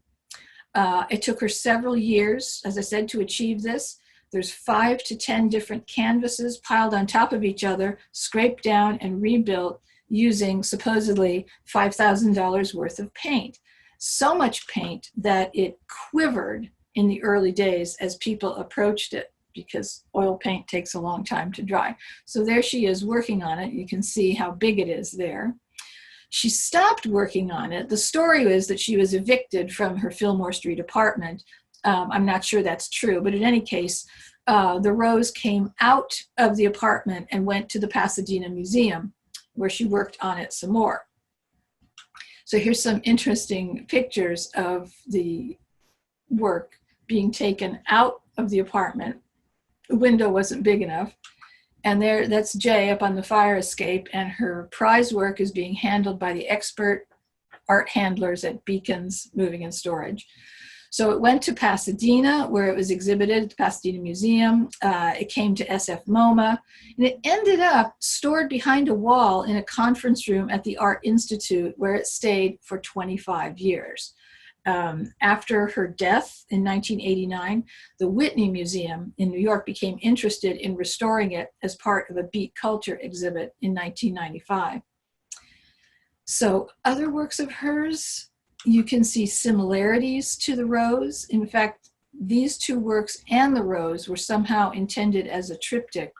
It took her several years, as I said, to achieve this. There's 5 to 10 different canvases piled on top of each other, scraped down and rebuilt using supposedly $5,000 worth of paint. so much paint that it quivered in the early days as people approached it, because oil paint takes a long time to dry. So there she is working on it. You can see how big it is there. She stopped working on it. The story is that she was evicted from her Fillmore Street apartment. I'm not sure that's true, but in any case, the rose came out of the apartment and went to the Pasadena Museum, where she worked on it some more. So here's some interesting pictures of the work being taken out of the apartment. The window wasn't big enough. And there, that's Jay up on the fire escape, and her prize work is being handled by the expert art handlers at Beacon's Moving and Storage. So it went to Pasadena, where it was exhibited at the Pasadena Museum. It came to SF MoMA, and it ended up stored behind a wall in a conference room at the Art Institute, where it stayed for 25 years. After her death in 1989, the Whitney Museum in New York became interested in restoring it as part of a Beat Culture exhibit in 1995. So other works of hers, you can see similarities to the rose. In fact, these two works and the rose were somehow intended as a triptych.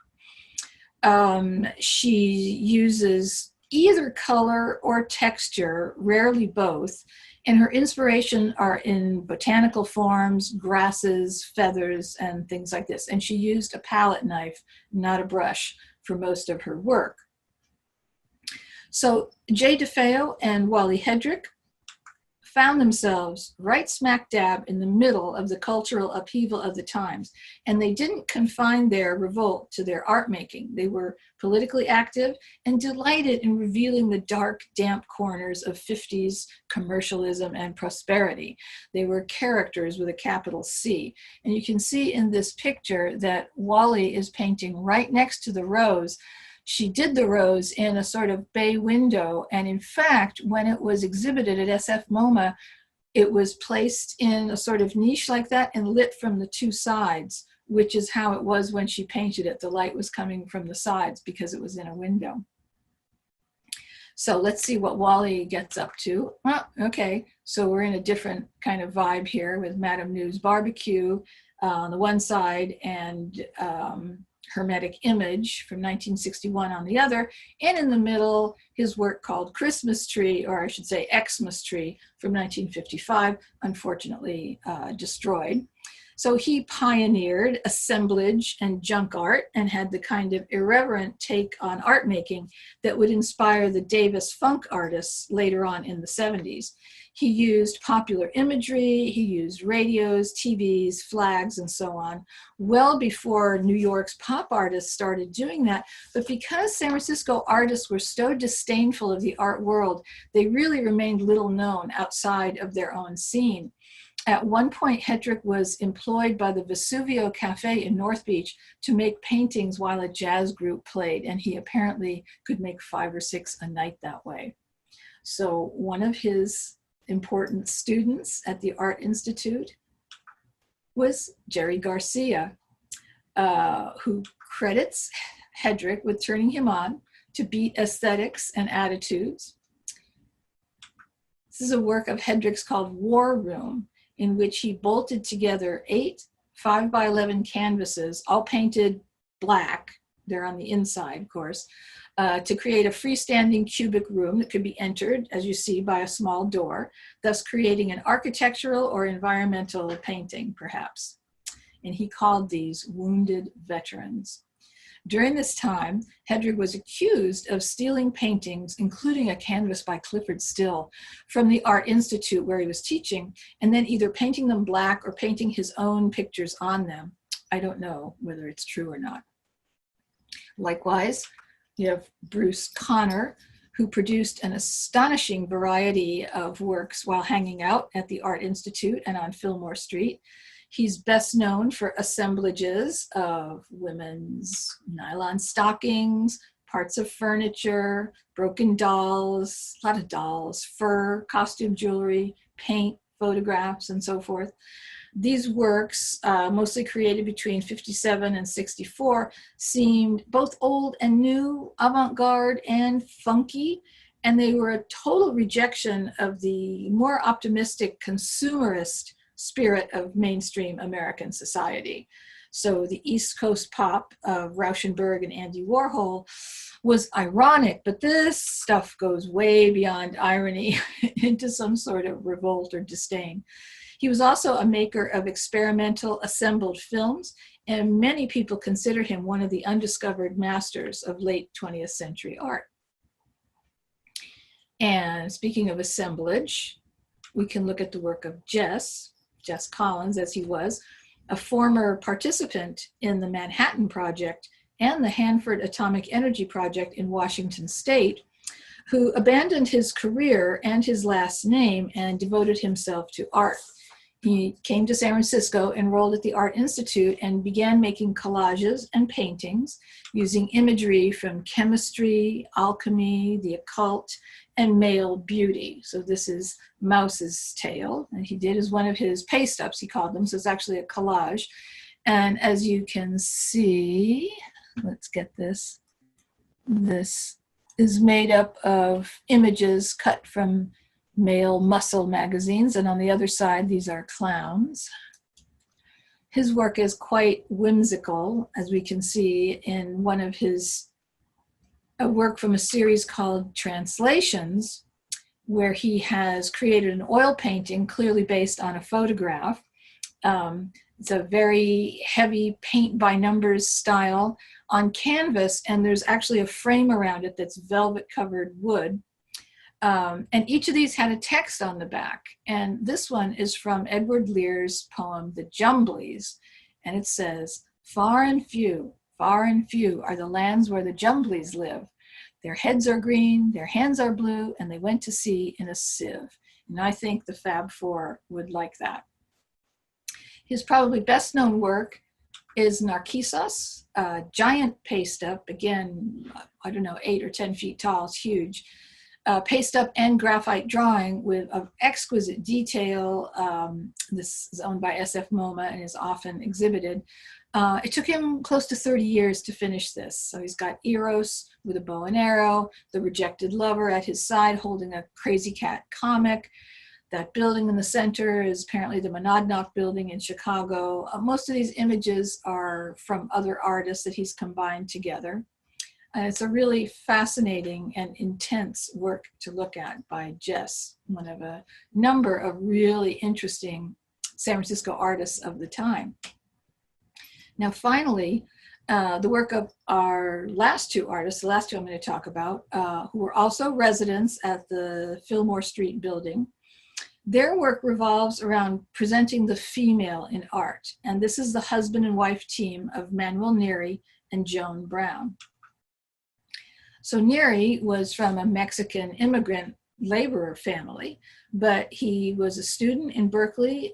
She uses either color or texture, rarely both, and her inspiration are in botanical forms, grasses, feathers, and things like this. And she used a palette knife, not a brush, for most of her work. So Jay Defeo and Wally Hedrick found themselves right smack dab in the middle of the cultural upheaval of the times. And they didn't confine their revolt to their art making. They were politically active and delighted in revealing the dark, damp corners of 50s commercialism and prosperity. They were characters with a capital C. And you can see in this picture that Wally is painting right next to the rose. She did the rose in a sort of bay window, and in fact, when it was exhibited at SF MoMA, it was placed in a sort of niche like that and lit from the two sides, which is how it was when she painted it. The light was coming from the sides because it was in a window. So let's see what Wally gets up to. Well, okay, so we're in a different kind of vibe here with Madame New's Barbecue on the one side and Hermetic Image from 1961 on the other, and in the middle, his work called Christmas Tree, or I should say Xmas Tree, from 1955, unfortunately destroyed. So he pioneered assemblage and junk art and had the kind of irreverent take on art making that would inspire the Davis funk artists later on in the 70s. He used popular imagery, he used radios, TVs, flags, and so on, well before New York's pop artists started doing that. But because San Francisco artists were so disdainful of the art world, they really remained little known outside of their own scene. At one point, Hedrick was employed by the Vesuvio Cafe in North Beach to make paintings while a jazz group played, and he apparently could make 5 or 6 a night that way. So one of his important students at the Art Institute was Jerry Garcia, who credits Hedrick with turning him on to Beat aesthetics and attitudes. This is a work of Hedrick's called War Room, in which he bolted together 8 5x11 canvases, all painted black, they're on the inside, of course, to create a freestanding cubic room that could be entered, as you see, by a small door, thus creating an architectural or environmental painting, perhaps. And he called these Wounded Veterans. During this time, Hedrick was accused of stealing paintings, including a canvas by Clifford Still, from the Art Institute where he was teaching, and then either painting them black or painting his own pictures on them. I don't know whether it's true or not. Likewise, you have Bruce Connor, who produced an astonishing variety of works while hanging out at the Art Institute and on Fillmore Street. He's best known for assemblages of women's nylon stockings, parts of furniture, broken dolls, a lot of dolls, fur, costume jewelry, paint, photographs, and so forth. These works, mostly created between 57 and 64, seemed both old and new, avant-garde and funky, And they were a total rejection of the more optimistic consumerist spirit of mainstream American society. So the East Coast pop of Rauschenberg and Andy Warhol was ironic, but this stuff goes way beyond irony into some sort of revolt or disdain. He was also a maker of experimental assembled films, and many people consider him one of the undiscovered masters of late 20th century art. And speaking of assemblage, we can look at the work of Jess Collins, as he was, a former participant in the Manhattan Project and the Hanford Atomic Energy Project in Washington State, who abandoned his career and his last name and devoted himself to art. He came to San Francisco, enrolled at the Art Institute, and began making collages and paintings using imagery from chemistry, alchemy, the occult, and male beauty. So this is Mouse's Tail, and he did as one of his paste ups, he called them, so it's actually a collage. And as you can see, let's get this. This is made up of images cut from male muscle magazines, and on the other side, these are clowns. His work is quite whimsical, as we can see in one of his work from a series called Translations, where he has created an oil painting clearly based on a photograph. It's a very heavy paint by numbers style on canvas, and there's actually a frame around it that's velvet covered wood. And each of these had a text on the back. And this one is from Edward Lear's poem, The Jumblies. And it says, far and few are the lands where the Jumblies live. Their heads are green, their hands are blue, and they went to sea in a sieve. And I think the Fab Four would like that. His probably best known work is Narcissus, a giant paste up, again, I don't know, 8 or 10 feet tall, it's huge. Paste up and graphite drawing with of exquisite detail. This is owned by SF Moma and is often exhibited. It took him close to 30 years to finish this. So he's got Eros with a bow and arrow, the rejected lover at his side holding a crazy cat comic. That building in the center is apparently the Monadnock building in Chicago. Most of these images are from other artists that he's combined together. It's a really fascinating and intense work to look at by Jess, one of a number of really interesting San Francisco artists of the time. Now, finally, the work of our last two artists, the last two I'm going to talk about, who were also residents at the Fillmore Street building. Their work revolves around presenting the female in art. And this is the husband and wife team of Manuel Neri and Joan Brown. So Neri was from a Mexican immigrant laborer family, but he was a student in Berkeley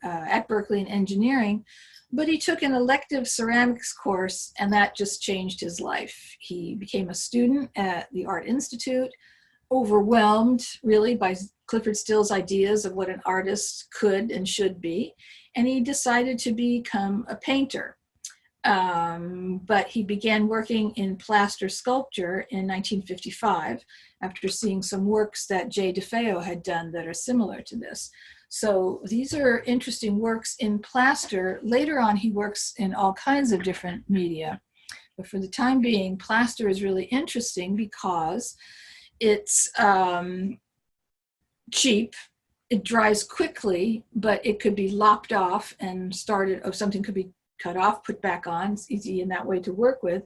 at Berkeley in engineering, but he took an elective ceramics course and that just changed his life. He became a student at the Art Institute, overwhelmed really by Clifford Still's ideas of what an artist could and should be, and he decided to become a painter. But he began working in plaster sculpture in 1955 after seeing some works that Defeo had done that are similar to this. So these are interesting works in plaster. Later on, he works in all kinds of different media. But for the time being, plaster is really interesting because it's cheap. It dries quickly, but it could be lopped off and started, or something could be cut off, put back on. It's easy in that way to work with.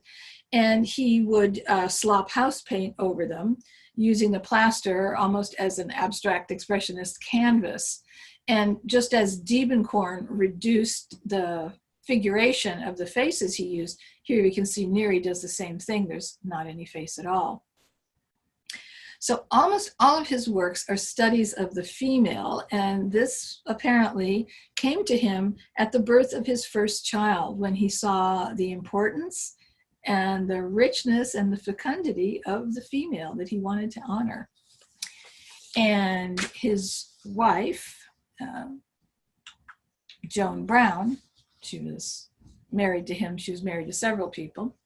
And he would slop house paint over them using the plaster almost as an abstract expressionist canvas. And just as Diebenkorn reduced the figuration of the faces he used, here we can see Neri does the same thing. There's not any face at all. So almost all of his works are studies of the female, and this apparently came to him at the birth of his first child when he saw the importance and the richness and the fecundity of the female that he wanted to honor. And his wife, Joan Brown, she was married to him, she was married to several people,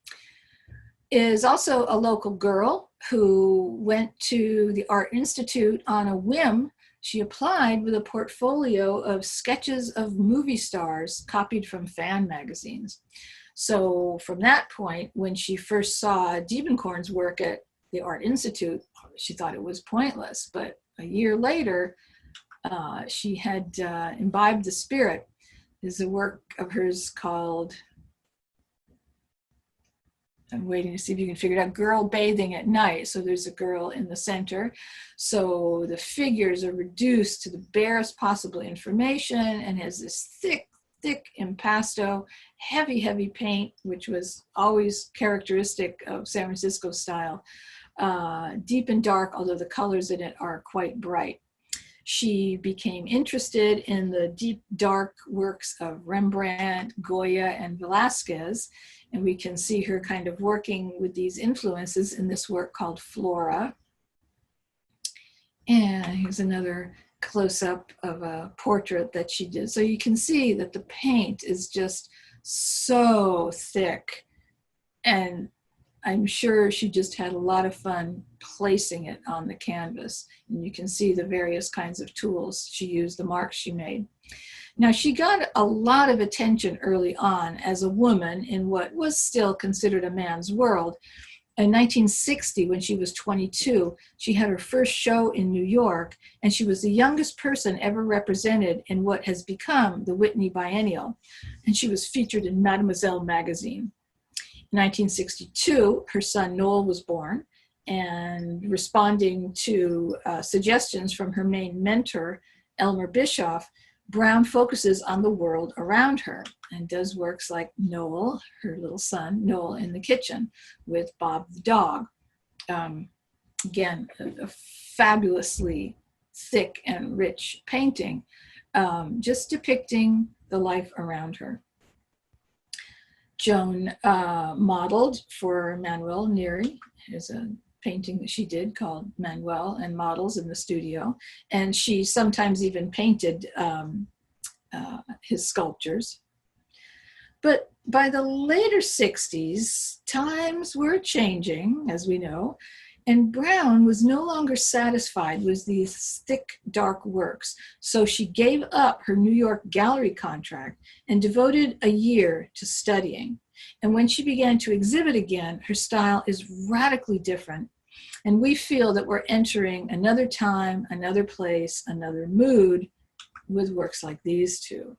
is also a local girl. who went to the Art Institute on a whim. She applied with a portfolio of sketches of movie stars copied from fan magazines. So from that point, when she first saw Diebenkorn's work at the Art Institute, she thought it was pointless. But a year later, she had imbibed the spirit. There's a work of hers called, I'm waiting to see if you can figure it out, Girl Bathing at Night. So there's a girl in the center. So the figures are reduced to the barest possible information and has this thick impasto, heavy paint, which was always characteristic of San Francisco style, deep and dark, although the colors in it are quite bright. She became interested in the deep, dark works of Rembrandt, Goya, and Velazquez, and we can see her kind of working with these influences in this work called Flora. And here's another close-up of a portrait that she did. So you can see that the paint is just so thick, and I'm sure she just had a lot of fun placing it on the canvas. And you can see the various kinds of tools she used, the marks she made. Now, she got a lot of attention early on as a woman in what was still considered a man's world. In 1960, when she was 22, she had her first show in New York, and she was the youngest person ever represented in what has become the Whitney Biennial. And she was featured in Mademoiselle magazine. In 1962, her son Noel was born, and responding to suggestions from her main mentor, Elmer Bischoff, Brown focuses on the world around her and does works like Noel, her little son, Noel in the kitchen with Bob the dog. Again, a fabulously thick and rich painting, just depicting the life around her. Joan modeled for Manuel Neri. There's a painting that she did called Manuel and Models in the Studio. And she sometimes even painted his sculptures. But by the later 60s, times were changing, as we know, and Brown was no longer satisfied with these thick, dark works. So she gave up her New York gallery contract and devoted a year to studying. And when she began to exhibit again, her style is radically different. And we feel that we're entering another time, another place, another mood with works like these two.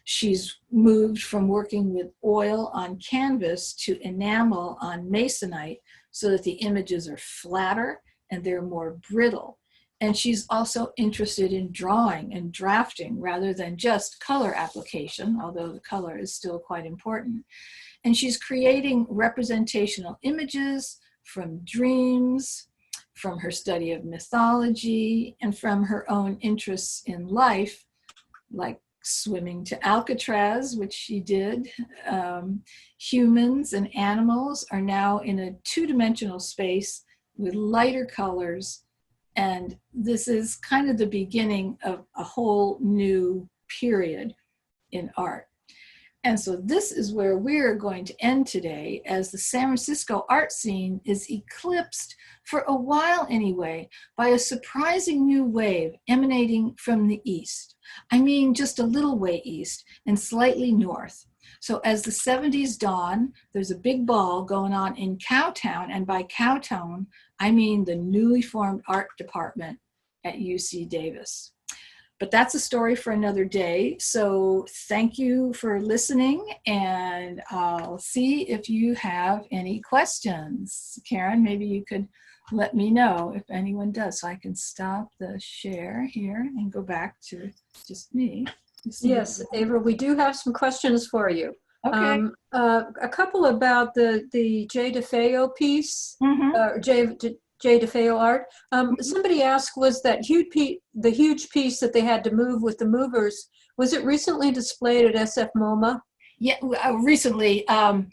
She's moved from working with oil on canvas to enamel on masonite so that the images are flatter and they're more brittle. And she's also interested in drawing and drafting rather than just color application, although the color is still quite important. And she's creating representational images from dreams, from her study of mythology, and from her own interests in life, like swimming to Alcatraz, which she did. Humans and animals are now in a two-dimensional space with lighter colors. And this is kind of the beginning of a whole new period in art. And so this is where we're going to end today, as the San Francisco art scene is eclipsed, for a while anyway, by a surprising new wave emanating from the east. I mean, just a little way east and slightly north. So as the 70s dawn, there's a big ball going on in Cowtown, and by Cowtown, I mean the newly formed art department at UC Davis. But that's a story for another day. So thank you for listening, and I'll see if you have any questions. Karen, maybe you could let me know if anyone does, so I can stop the share here and go back to just me. Yes, Avril, we do have some questions for you. Okay. A couple about the J. Defeo piece, J. Defeo art. Somebody asked, was that the huge piece that they had to move with the movers, was it recently displayed at SF MoMA? Yeah, recently, 5,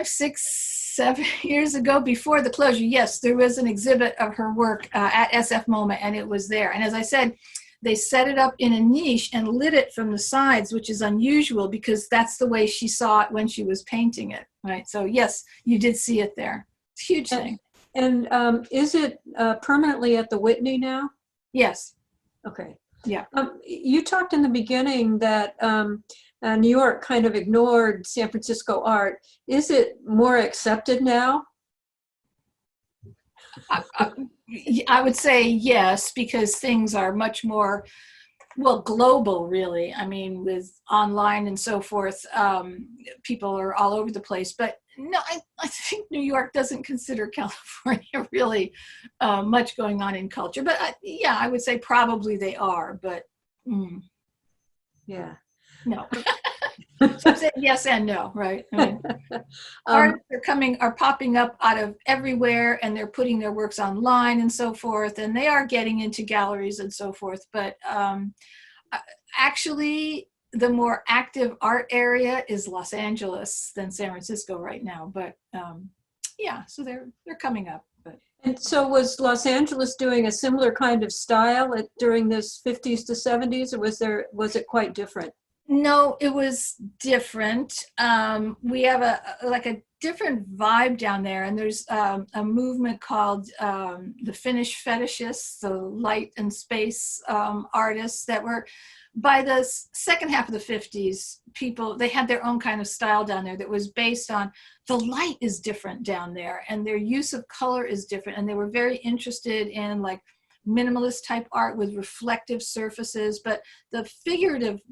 6, 7 years ago, before the closure. Yes, there was an exhibit of her work at SF MoMA, and it was there. And as I said, they set it up in a niche and lit it from the sides, which is unusual because that's the way she saw it when she was painting it, right? So yes, you did see it there. It's a huge thing. And is it permanently at the Whitney now? Yes. Okay. Yeah. You talked in the beginning that New York kind of ignored San Francisco art. Is it more accepted now? I would say yes, because things are much more, well, global, really. I mean, with online and so forth, people are all over the place. But no, I think New York doesn't consider California really much going on in culture. But yeah, I would say probably they are, but yeah. No. So I'm saying yes and no, right? I mean, artists are popping up out of everywhere, and they're putting their works online and so forth, and they are getting into galleries and so forth. But actually, the more active art area is Los Angeles than San Francisco right now. But yeah, so they're coming up. But. And so was Los Angeles doing a similar kind of style during this 50s to 70s, or was it quite different? No, it was different. We have a different vibe down there, and there's a movement called the Finnish fetishists, the light and space artists that were, by the second half of the 50s, they had their own kind of style down there that was based on the light is different down there, and their use of color is different, and they were very interested in like minimalist type art with reflective surfaces. But the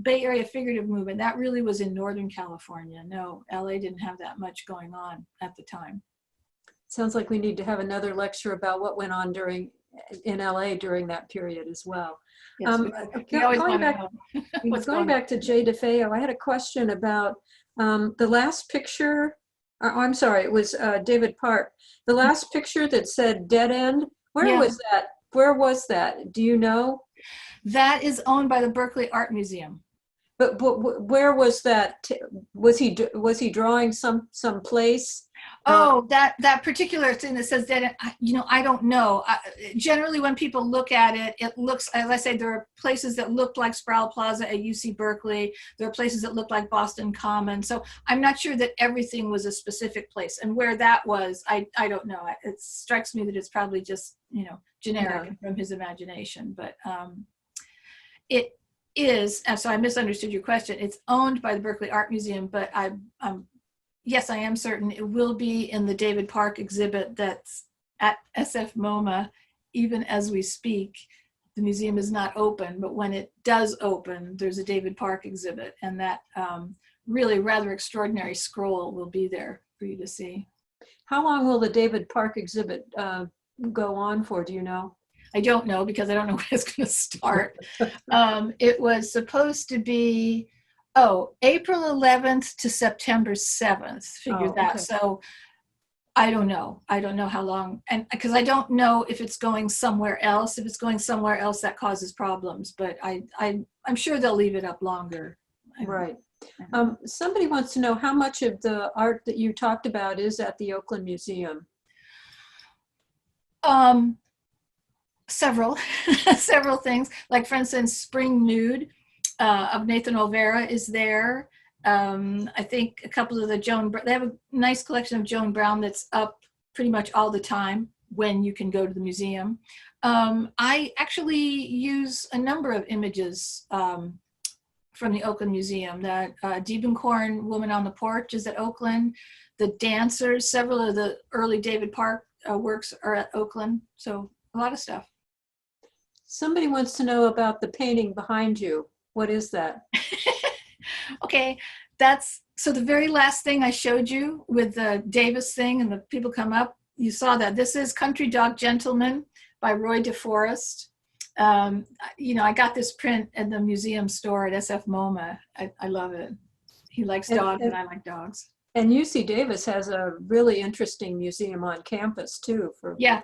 Bay Area figurative movement, that really was in Northern California. No, LA didn't have that much going on at the time. Sounds like we need to have another lecture about what went on in LA during that period as well. Yes, going back to Jay Defeo, I had a question about the last picture. I'm sorry, it was David Park. The last picture that said dead end, where was that? Where was that? Do you know? That is owned by the Berkeley Art Museum. But where was that? Was he drawing some place? Oh, that particular thing that says that, I don't know. Generally, when people look at it, it looks, as I say, there are places that look like Sproul Plaza at UC Berkeley. There are places that look like Boston Common. So I'm not sure that everything was a specific place. And where that was, I don't know. It strikes me that it's probably just, generic and from his imagination. But it is, so I misunderstood your question. It's owned by the Berkeley Art Museum, but yes, I am certain it will be in the David Park exhibit that's at SF Moma, even as we speak. The museum is not open, but when it does open, there's a David Park exhibit, and that really rather extraordinary scroll will be there for you to see. How long will the David Park exhibit go on for, do you know? I don't know, because I don't know when it's going to start. It was supposed to be April 11th to September 7th. Figure that. Okay. So I don't know. I don't know how long, and because I don't know if it's going somewhere else. If it's going somewhere else, that causes problems. But I'm sure they'll leave it up longer. Right. Somebody wants to know how much of the art that you talked about is at the Oakland Museum. Several things. Like, for instance, Spring Nude of Nathan Olvera is there. I think a couple of they have a nice collection of Joan Brown that's up pretty much all the time when you can go to the museum. I actually use a number of images from the Oakland Museum. That Diebenkorn Woman on the Porch is at Oakland. The Dancers, several of the early David Park works are at Oakland. So a lot of stuff. Somebody wants to know about the painting behind you. What is that? Okay, so the very last thing I showed you with the Davis thing and the people come up, you saw that. This is Country Dog Gentleman by Roy DeForest. I got this print at the museum store at SF Moma. I love it. He likes dogs and I like dogs. And UC Davis has a really interesting museum on campus too. Yeah,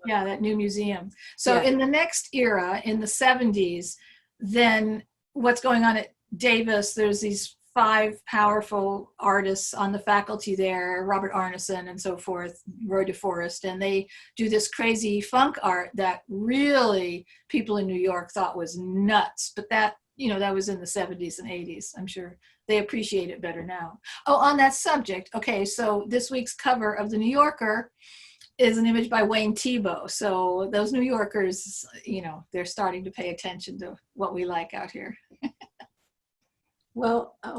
that new museum. So in the next era, in the 70s, then what's going on at Davis, there's these 5 powerful artists on the faculty there, Robert Arneson and so forth, Roy DeForest, and they do this crazy funk art that really people in New York thought was nuts. But that, you know, that was in the 70s and 80s. I'm sure they appreciate it better now. Oh, on that subject, okay, so this week's cover of the New Yorker is an image by Wayne Thiebaud. So those New Yorkers, you know, they're starting to pay attention to what we like out here. Well, I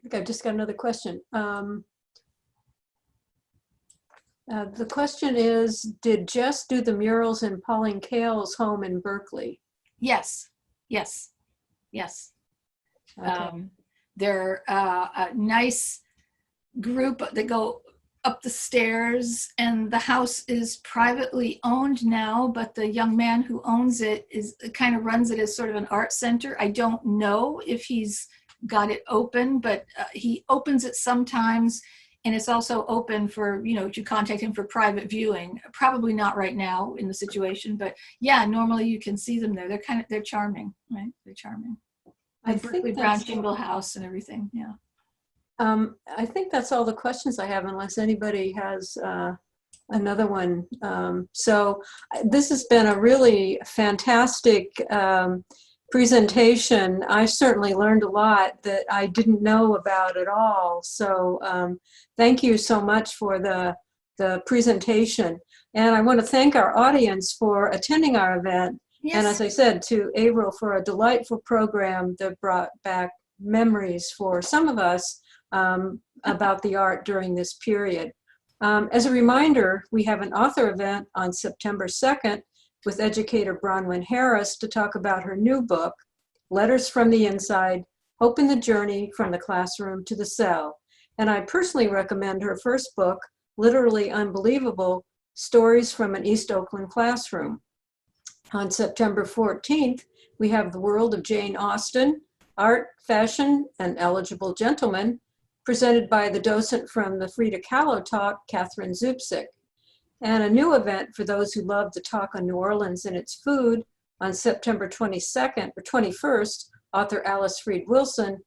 think I've just got another question. The question is, did Jess do the murals in Pauline Kael's home in Berkeley? Yes, yes, yes. Okay. They're a nice group that go up the stairs, and the house is privately owned now, but the young man who owns it kind of runs it as sort of an art center. I don't know if he's got it open, but he opens it sometimes, and it's also open for, you know, to contact him for private viewing. Probably not right now in the situation, but yeah, normally you can see them there. They're charming, right? They're charming. I The Berkeley think Brown that's Shingle House and everything, yeah. I think that's all the questions I have, unless anybody has another one. So this has been a really fantastic presentation. I certainly learned a lot that I didn't know about at all. So thank you so much for the presentation. And I want to thank our audience for attending our event. Yes. And as I said, to Avril for a delightful program that brought back memories for some of us about the art during this period. As a reminder, we have an author event on September 2nd with educator Bronwyn Harris to talk about her new book, Letters from the Inside, Hope in the Journey from the Classroom to the Cell. And I personally recommend her first book, Literally Unbelievable, Stories from an East Oakland Classroom. On September 14th, we have The World of Jane Austen, Art, Fashion, and Eligible Gentlemen, presented by the docent from the Frida Kahlo talk, Catherine Zupsik. And a new event for those who love the talk on New Orleans and its food. On September 22nd or 21st, author Alice Freed Wilson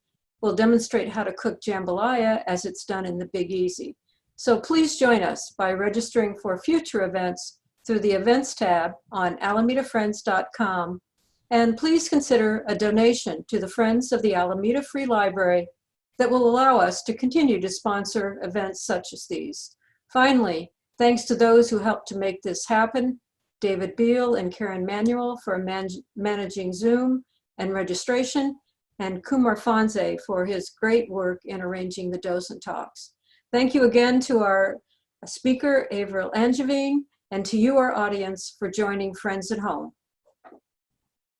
will demonstrate how to cook jambalaya as it's done in the Big Easy. So please join us by registering for future events through the events tab on alamedafriends.com. And please consider a donation to the Friends of the Alameda Free Library that will allow us to continue to sponsor events such as these. Finally, thanks to those who helped to make this happen, David Beal and Karen Manuel for managing Zoom and registration, and Kumar Fonze for his great work in arranging the docent talks. Thank you again to our speaker, Avril Angevine, and to you, our audience, for joining Friends at Home.